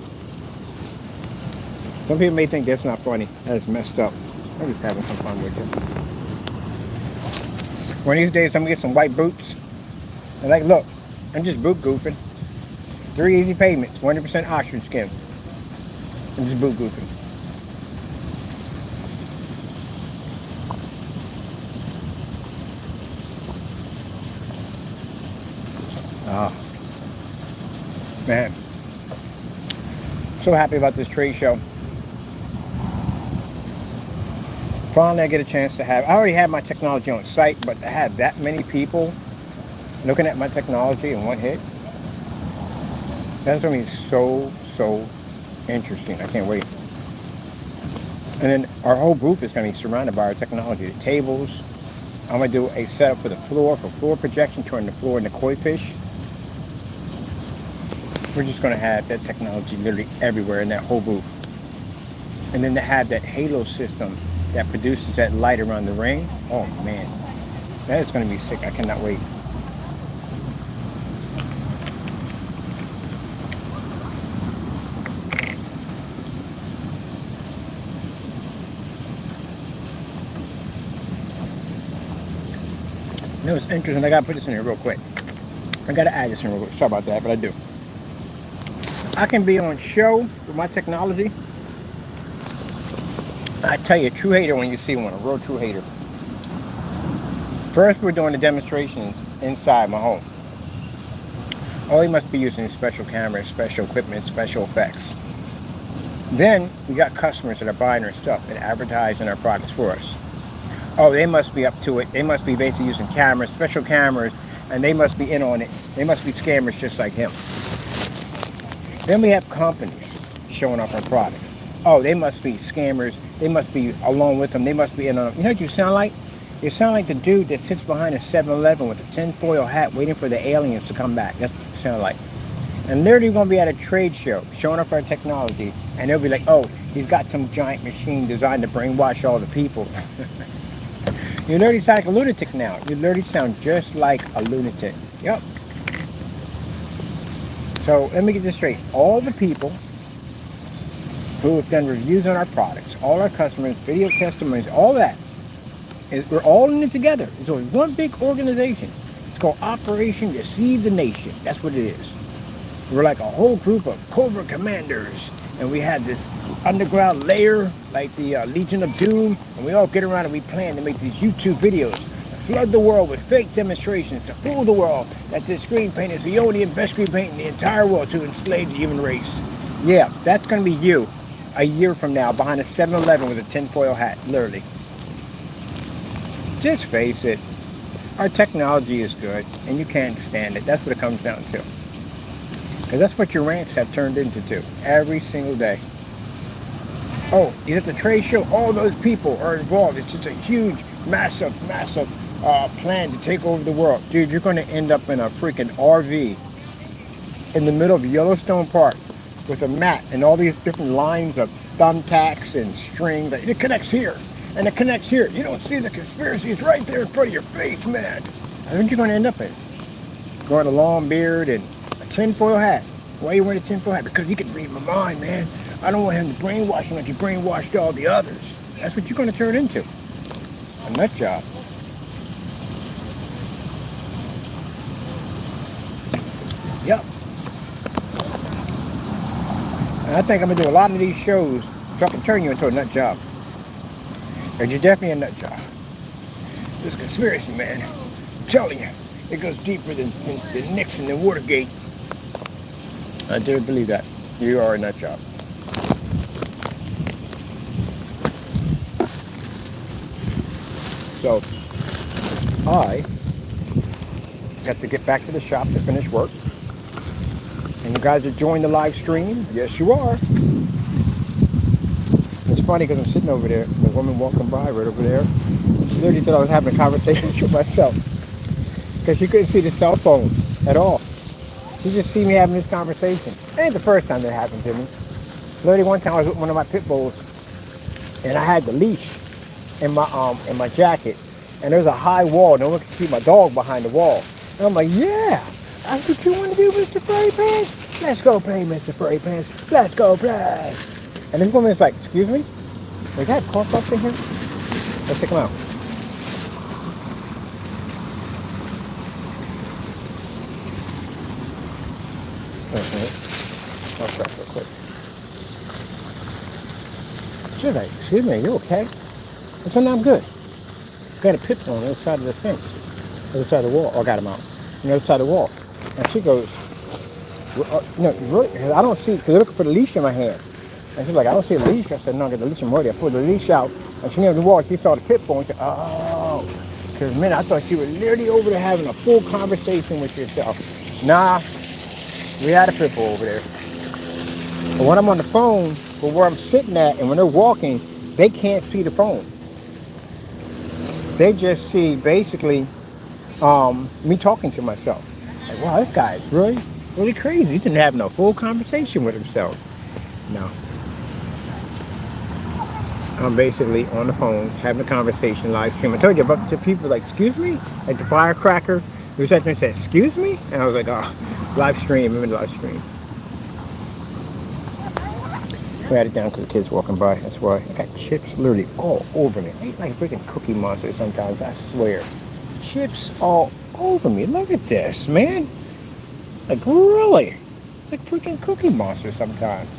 Some people may think that's not funny. That's messed up. I'm just having some fun with it. One of these days, I'm going to get some white boots. And like, look, I'm just boot goofing. 3 easy payments. 100% ostrich skin. I'm just boot goofing. Oh, man. So happy about this trade show. Finally, I get a chance to have, I already had my technology on site, but to have that many people looking at my technology in one hit, that's going to be so interesting. I can't wait. And then our whole booth is going to be surrounded by our technology. The tables, I'm going to do a setup for the floor, for floor projection, turn the floor into koi fish. We're just going to have that technology literally everywhere in that whole booth. And then to have that halo system that produces that light around the ring, oh man, that is going to be sick. I cannot wait. You know, it's interesting. I got to put this in here real quick. I got to add this in real quick. Sorry about that, but I do. I can be on show with my technology. I tell you, a true hater when you see one, a real true hater. First, we're doing the demonstrations inside my home. Oh, he must be using special cameras, special equipment, special effects. Then, we got customers that are buying our stuff and advertising our products for us. Oh, they must be up to it. They must be basically using cameras, special cameras, and they must be in on it. They must be scammers just like him. Then we have companies showing off our product. Oh, they must be scammers. They must be along with them. They must be in on them. You know what you sound like? You sound like the dude that sits behind a 7-Eleven with a tinfoil hat waiting for the aliens to come back. That's what you sound like. And literally we're going to be at a trade show showing off our technology. And they'll be like, oh, he's got some giant machine designed to brainwash all the people. You literally sound like a lunatic now. You literally sound just like a lunatic. Yep. So let me get this straight. All the people who have done reviews on our products, all our customers, video testimonies, all that, we're all in it together. It's only one big organization. It's called Operation Deceive the Nation. That's what it is. We're like a whole group of Cobra commanders, and we had this underground layer like the Legion of Doom, and we all get around and we plan to make these YouTube videos to flood the world with fake demonstrations to fool the world that this screen paint is the only and best screen paint in the entire world to enslave the human race. Yeah, that's going to be you a year from now behind a 7-Eleven with a tinfoil hat, literally. Just face it, our technology is good and you can't stand it. That's what it comes down to. Because that's what your rants have turned into too, every single day. Oh, he's at the trade show, all those people are involved. It's just a huge, massive plan to take over the world. Dude, you're going to end up in a freaking RV in the middle of Yellowstone Park with a mat and all these different lines of thumbtacks and string that it connects here and it connects here. You don't see the conspiracies right there in front of your face, man. I think you're going to end up in growing a long beard and a tinfoil hat. Why are you wearing a tinfoil hat? Because you can read my mind, man. I don't want him to brainwash him like he brainwashed all the others. That's what you're going to turn into. A nut job. Yep. And I think I'm going to do a lot of these shows so I can turn you into a nut job. And you're definitely a nut job. This conspiracy, man, I'm telling you, it goes deeper than Nixon and Watergate. I do believe that. You are a nut job. So, I have to get back to the shop to finish work. And you guys are joining the live stream? Yes, you are. It's funny because I'm sitting over there, the woman walking by right over there. She literally thought I was having a conversation with myself. Because she couldn't see the cell phone at all. She just see me having this conversation. It ain't the first time that happened to me. Literally one time I was with one of my pit bulls and I had the leash in my jacket. And there's a high wall. No one could see my dog behind the wall. And I'm like, yeah, that's what you want to do, Mr. Furry Pants? Let's go play, Mr. Furry Pants. Let's go play. And this woman's like, excuse me? Is that cough up in here? Let's check him out. I'll stop real quick. Excuse me, are you okay? I said, no, I'm good. Got a pit bull on the other side of the fence. The other side of the wall. Oh, I got him out. On the other side of the wall. And she goes, no, really? I don't see, because they're looking for the leash in my hand. And she's like, I don't see a leash. I said, no, I got the leash in my hand. I pulled the leash out. And she near the wall, she saw the pit bull. And she said, oh. Because, man, I thought you were literally over there having a full conversation with yourself. Nah, we had a pit bull over there. But when I'm on the phone, for where I'm sitting at, and when they're walking, they can't see the phone. They just see, basically, me talking to myself. Like, wow, this guy is really crazy. He didn't have no full conversation with himself. No. I'm basically on the phone, having a conversation, live stream. I told you about the people like, excuse me? Like the firecracker. He was at me and said, excuse me? And I was like, oh, live stream, I'm in the live stream. We had it down because the kids walking by. That's why. I got chips literally all over me. I eat like a freaking Cookie Monster sometimes, I swear. Chips all over me. Look at this, man. Like, really? It's like freaking Cookie Monster sometimes.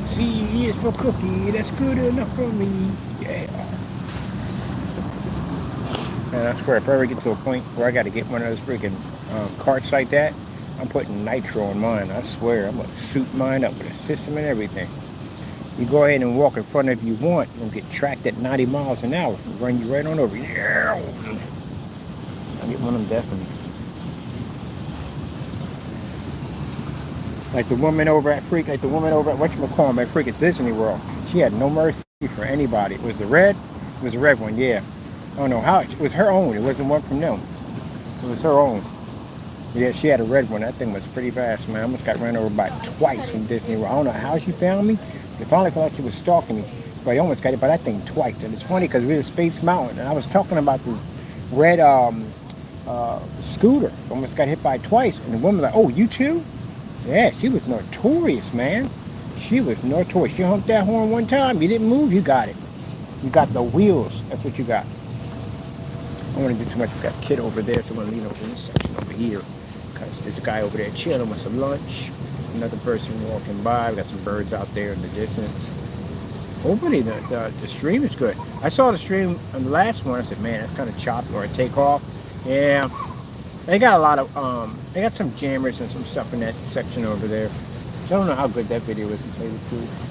C is for cookie. That's good enough for me. Yeah. And I swear, if I ever get to a point where I got to get one of those freaking carts like that, I'm putting nitro in mine. I swear, I'm going to suit mine up with a system and everything. You go ahead and walk in front if you want. You'll get tracked at 90 miles an hour. It'll run you right on over. Yeah. I'll get one of them definitely. Like the woman over at whatchamacallit, at freaking Disney World. She had no mercy for anybody. It was the red one, yeah. I don't know how, it was her own. It wasn't one from them. It was her own. Yeah, she had a red one. That thing was pretty fast, man. I almost got ran over by twice in Disney World. I don't know how she found me. It finally felt like she was stalking me. But I almost got hit by that thing twice. And it's funny because we were at Space Mountain. And I was talking about the red scooter. Almost got hit by it twice. And the woman was like, oh, you too? Yeah, she was notorious, man. She was notorious. She honked that horn one time. You didn't move, you got it. You got the wheels. That's what you got. I don't want to do too much. We got a kid over there, so I'm going to lean over in this section over here. Because there's a guy over there chilling with some lunch. Another person walking by. We got some birds out there in the distance. Hopefully the stream is good. I saw the stream on the last one. I said, man, that's kind of choppy or a takeoff. Yeah. They got a lot of, they got some jammers and some stuff in that section over there. So I don't know how good that video is, to tell you the truth.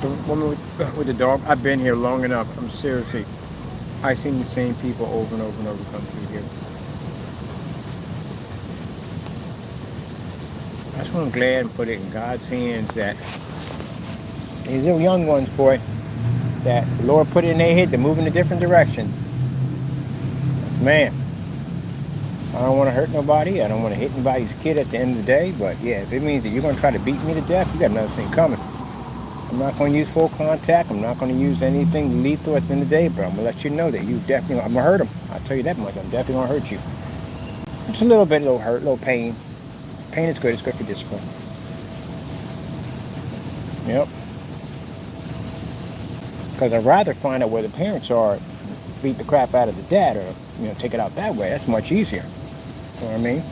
The woman with the dog, I've been here long enough. I'm seriously, I've seen the same people over and over and over come through here. That's why I'm glad and put it in God's hands that these little young ones, boy, that the Lord put it in their head to move in a different direction. That's man. I don't want to hurt nobody. I don't want to hit anybody's kid at the end of the day. But yeah, if it means that you're going to try to beat me to death, you got another thing coming. I'm not going to use full contact. I'm not going to use anything lethal at the end of the day, but I'm going to let you know that you definitely, I'm going to hurt him. I'll tell you that much. I'm definitely going to hurt you. Just a little bit, a little hurt, a little pain. Pain is good. It's good for discipline. Yep. Because I'd rather find out where the parents are, beat the crap out of the dad, or take it out that way. That's much easier. You know what I mean?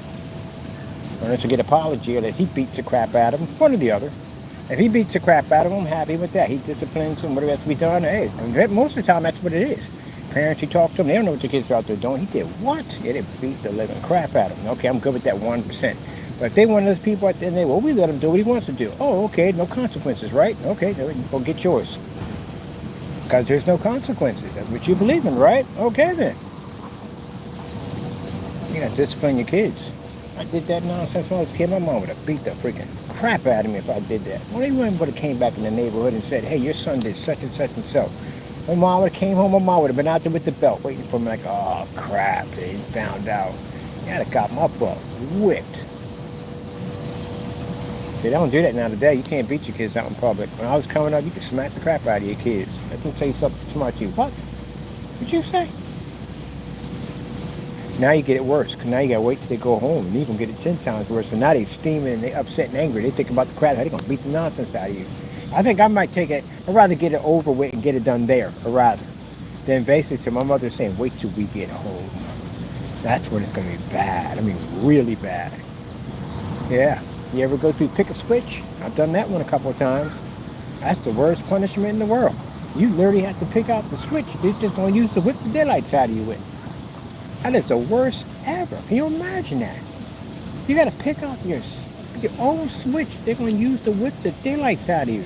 Unless you get an apology, or that he beats the crap out of him, one or the other. If he beats the crap out of him, I'm happy with that. He disciplines him, whatever has to be done. Hey, most of the time, that's what it is. Parents, you talk to them, they don't know what the kids are out there doing. He did what? Yeah, they beat the living crap out of him. Okay, I'm good with that 1%. But if they one of those people at the end, well, we let him do what he wants to do. Oh, okay, no consequences, right? Okay, go get yours. Because there's no consequences. That's what you believe in, right? Okay, then. You gotta discipline your kids. I did that nonsense when I was a kid. My mom would have beat the freaking crap out of me if I did that. Well, anyone would have came back in the neighborhood and said, hey, your son did such and such and so. My mom would have came home, my mom would have been out there with the belt waiting for me like, oh, crap, they found out. You had to got my butt whipped. See, they don't do that now today. You can't beat your kids out in public. When I was coming up, you could smack the crap out of your kids. Let them say something smart to you. What? What'd you say? Now you get it worse, because now you gotta wait till they go home, and even get it 10 times worse. So now they steaming and they upset and angry. They think about the crap, how they gonna beat the nonsense out of you. I think I might take it, I'd rather get it over with and get it done there, or rather, than basically to my mother saying, wait till we get home. That's when it's gonna be bad. I mean, really bad. Yeah. You ever go through pick a switch? I've done that one a couple of times. That's the worst punishment in the world. You literally have to pick out the switch. They're just gonna use to whip the daylights out of you with. That is the worst ever. Can you imagine that? You got to pick out your own switch they're going to use to whip the daylights out of you.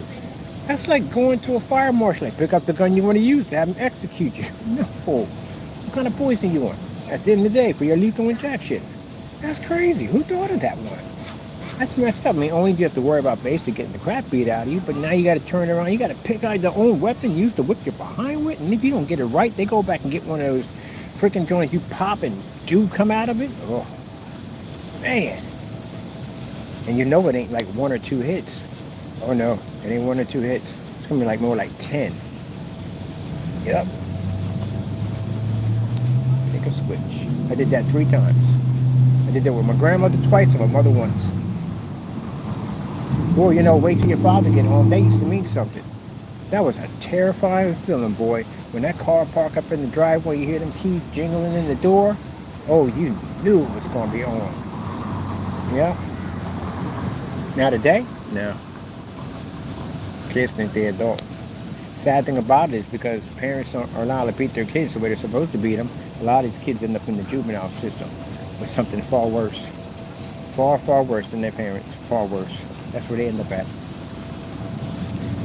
That's like going to a fire marshal. Like, pick up the gun you want to use to have them execute you. No. What kind of poison you want? At the end of the day, for your lethal injection. That's crazy. Who thought of that one? That's messed up. I mean, only do you have to worry about basically getting the crap beat out of you, but now you got to turn around. You got to pick out their own weapon used to whip your behind with, and if you don't get it right, they go back and get one of those freaking joints you pop and do come out of it. Oh, man. And you know it ain't like 1 or 2 hits. Oh no, it ain't 1 or 2 hits. It's gonna be like more like 10. Yep. Take a switch. I did that 3 times. I did that with my grandmother twice and my mother once. Boy, wait till your father get home. That used to mean something. That was a terrifying feeling, boy. When that car parked up in the driveway, you hear them keys jingling in the door. Oh, you knew it was going to be on. Yeah. Now today? No. Kids think they're adults. Sad thing about it is because parents are allowed to beat their kids the way they're supposed to beat them, a lot of these kids end up in the juvenile system with something far worse. Far, far worse than their parents. Far worse. That's where they end up at.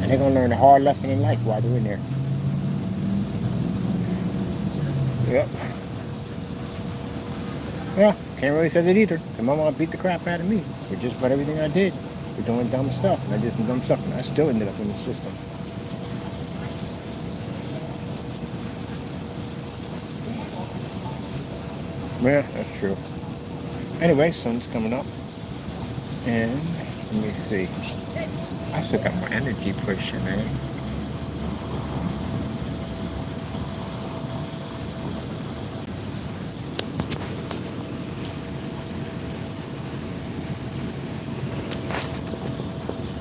And they're going to learn a hard lesson in life while they're in there. Yep. Yeah, can't really say that either. And my mom beat the crap out of me for just about everything I did. For doing dumb stuff. And I did some dumb stuff, and I still ended up in the system. Yeah, that's true. Anyway, sun's coming up. And let me see. I still got my energy pushing, man.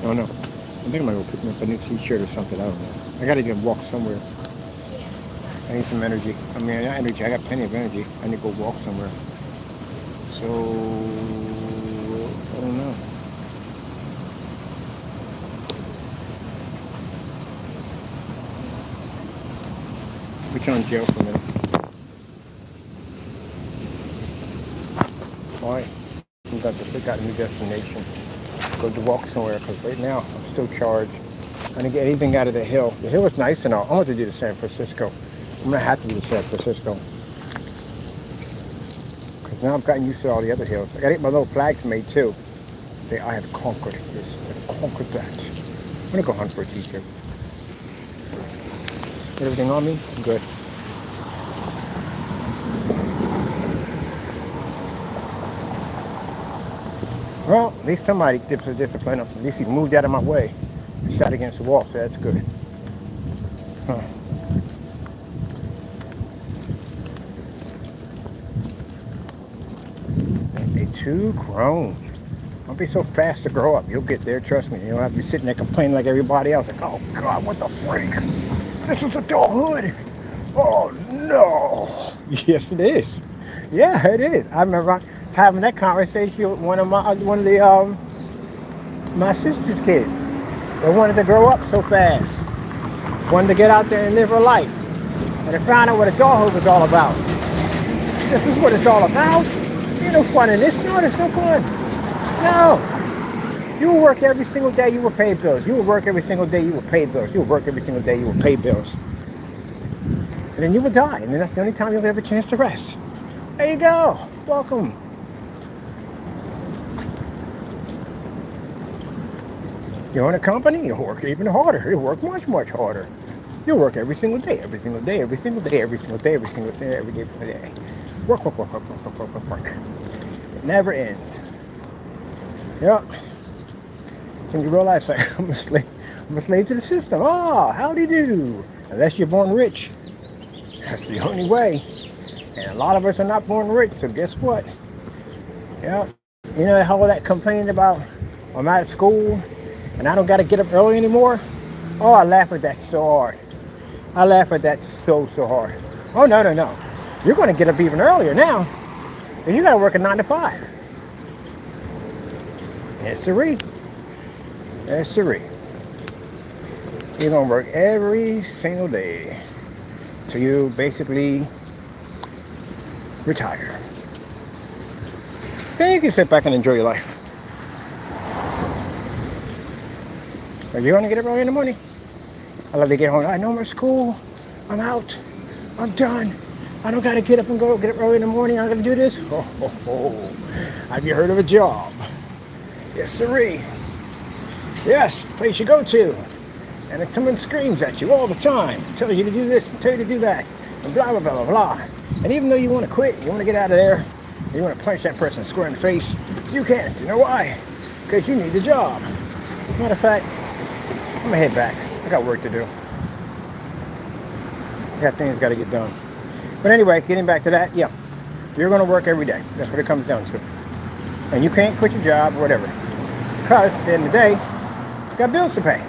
Oh no. I think I'm gonna go pick me up a new t-shirt or something. I don't know. I gotta even walk somewhere. I need some energy. I mean, not energy. I got plenty of energy. I need to go walk somewhere. So, I don't know. Put you on jail for a minute. Alright. We got to pick out a new destination. Go to walk somewhere because right now I'm still charged. I didn't get anything out of the hill. The hill was nice and all. I want to do the San Francisco. I'm going to have to do the San Francisco. Because now I've gotten used to all the other hills. I got to get my little flags made too. Say, I have conquered this. I've conquered that. I'm going to go hunt for a t-shirt. Everything on me? Good. Well, at least somebody disciplined him. At least he moved out of my way. shot against the wall, so that's good. Huh. They too grown. Don't be so fast to grow up. You'll get there, trust me. You don't have to be sitting there complaining like everybody else. Like, oh God, what the freak? This is adulthood. Oh no. Yes, it is. Yeah, it is. I remember having that conversation with one of my sister's kids. They wanted to grow up so fast. Wanted to get out there and live her life. And they found out what adulthood was all about. This is what it's all about. Ain't no fun in this. No, there's no fun. No. You will work every single day, you will pay bills. You will work every single day, you will pay bills. You will work every single day, you will pay bills. And then you will die. And then that's the only time you'll have a chance to rest. There you go. Welcome. You own a company, you'll work even harder. You'll work much, much harder. You'll work every single day, every single day, every single day, every single day, every single day, every day. Work, work, work, work, work, work, work, work, work. It never ends. Yep. And you realize, like, I'm a slave to the system. Oh, howdy do. Unless you're born rich. That's the only way. And a lot of us are not born rich, so guess what? Yeah. You know how that complaining about, I'm out of school and I don't got to get up early anymore? Oh, I laugh at that so hard. I laugh at that so hard. Oh, no, no, no. You're going to get up even earlier now. Because you got to work a 9 to 5. Yes, sirree. Yes, sirree. You're going to work every single day till you basically retire. Then you can sit back and enjoy your life. Are you going to get up early in the morning? I love to get home. I know my school. I'm out. I'm done. I don't got to get up and get up early in the morning. I'm going to do this. Oh. Have you heard of a job? Yes, sirree. Yes, the place you go to. And if someone screams at you all the time, tells you to do this and tell you to do that, and blah, blah, blah, blah, blah. And even though you want to quit, you want to get out of there, you want to punch that person square in the face, you can't. You know why? Because you need the job. Matter of fact, I'm going to head back. I got work to do. I got things got to get done. But anyway, getting back to that, yeah, you're going to work every day. That's what it comes down to. And you can't quit your job or whatever. Because at the end of the day, you got bills to pay.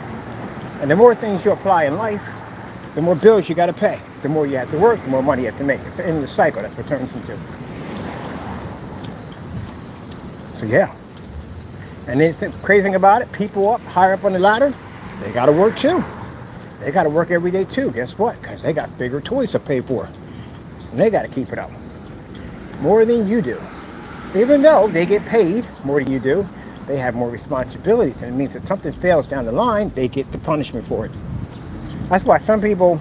And the more things you apply in life, the more bills you got to pay. The more you have to work, the more money you have to make. It's an endless cycle. That's what it turns into. So yeah. And it's crazy thing about it, people up higher up on the ladder, they got to work too. They got to work every day too. Guess what? Because they got bigger toys to pay for. And they got to keep it up. More than you do. Even though they get paid more than you do, they have more responsibilities. And it means that something fails down the line, they get the punishment for it. That's why some people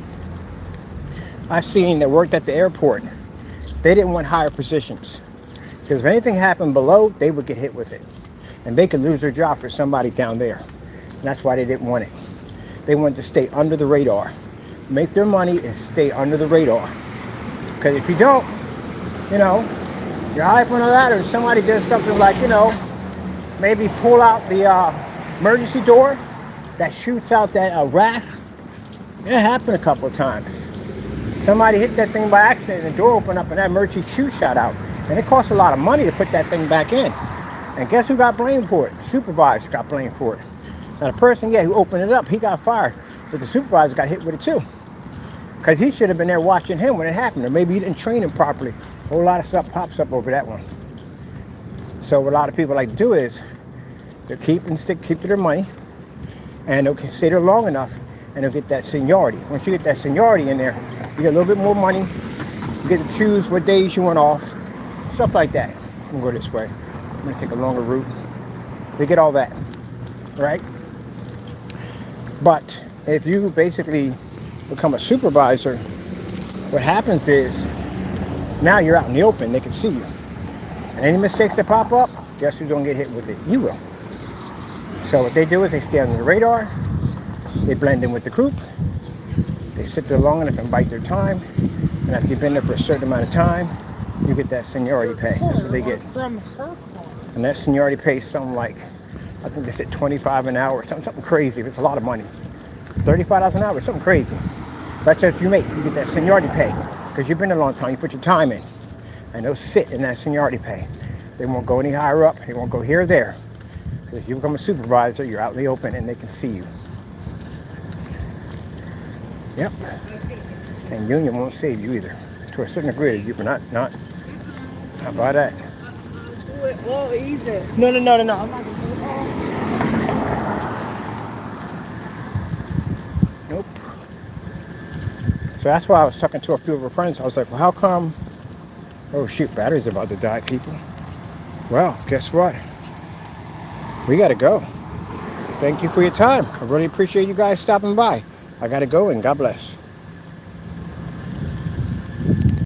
I've seen that worked at the airport, they didn't want higher positions. Because if anything happened below, they would get hit with it. And they could lose their job for somebody down there. And that's why they didn't want it. They wanted to stay under the radar. Make their money and stay under the radar. Because if you don't, you know, you're high up on the ladder and somebody does something like, you know, maybe pull out the emergency door that shoots out that raft. It happened a couple of times. Somebody hit that thing by accident and the door opened up and that emergency chute shot out. And it cost a lot of money to put that thing back in. And guess who got blamed for it? The supervisor got blamed for it. Now the person, who opened it up, he got fired. But the supervisor got hit with it too. Because he should have been there watching him when it happened. Or maybe he didn't train him properly. A whole lot of stuff pops up over that one. So what a lot of people like to do is they'll keep to their money. And they'll stay there long enough. And they'll get that seniority. Once you get that seniority in there, you get a little bit more money. You get to choose what days you want off. Stuff like that. I'm going to go this way. I'm going to take a longer route. They get all that. Right? But if you basically become a supervisor, what happens is now you're out in the open. They can see you. And any mistakes that pop up, guess who's going to get hit with it? You will. So what they do is they stay under the radar. They blend in with the group. They sit there long enough and bite their time. And after you've been there for a certain amount of time, you get that seniority pay. That's what they get. And that seniority pay is something like I think they said 25 an hour, something crazy. It's a lot of money. $35 an hour, something crazy. That's what you make. You get that seniority pay because you've been there a long time. You put your time in, and they'll sit in that seniority pay. They won't go any higher up. They won't go here or there. So if you become a supervisor, you're out in the open, and they can see you. Yep. And union won't save you either. To a certain degree, you not. How about that? Do it all easy. No. I'm not gonna do it all. Nope. So that's why I was talking to a few of her friends. I was like, well, how come? Oh, shoot, battery's about to die, people. Well, guess what? We got to go. Thank you for your time. I really appreciate you guys stopping by. I got to go, and God bless.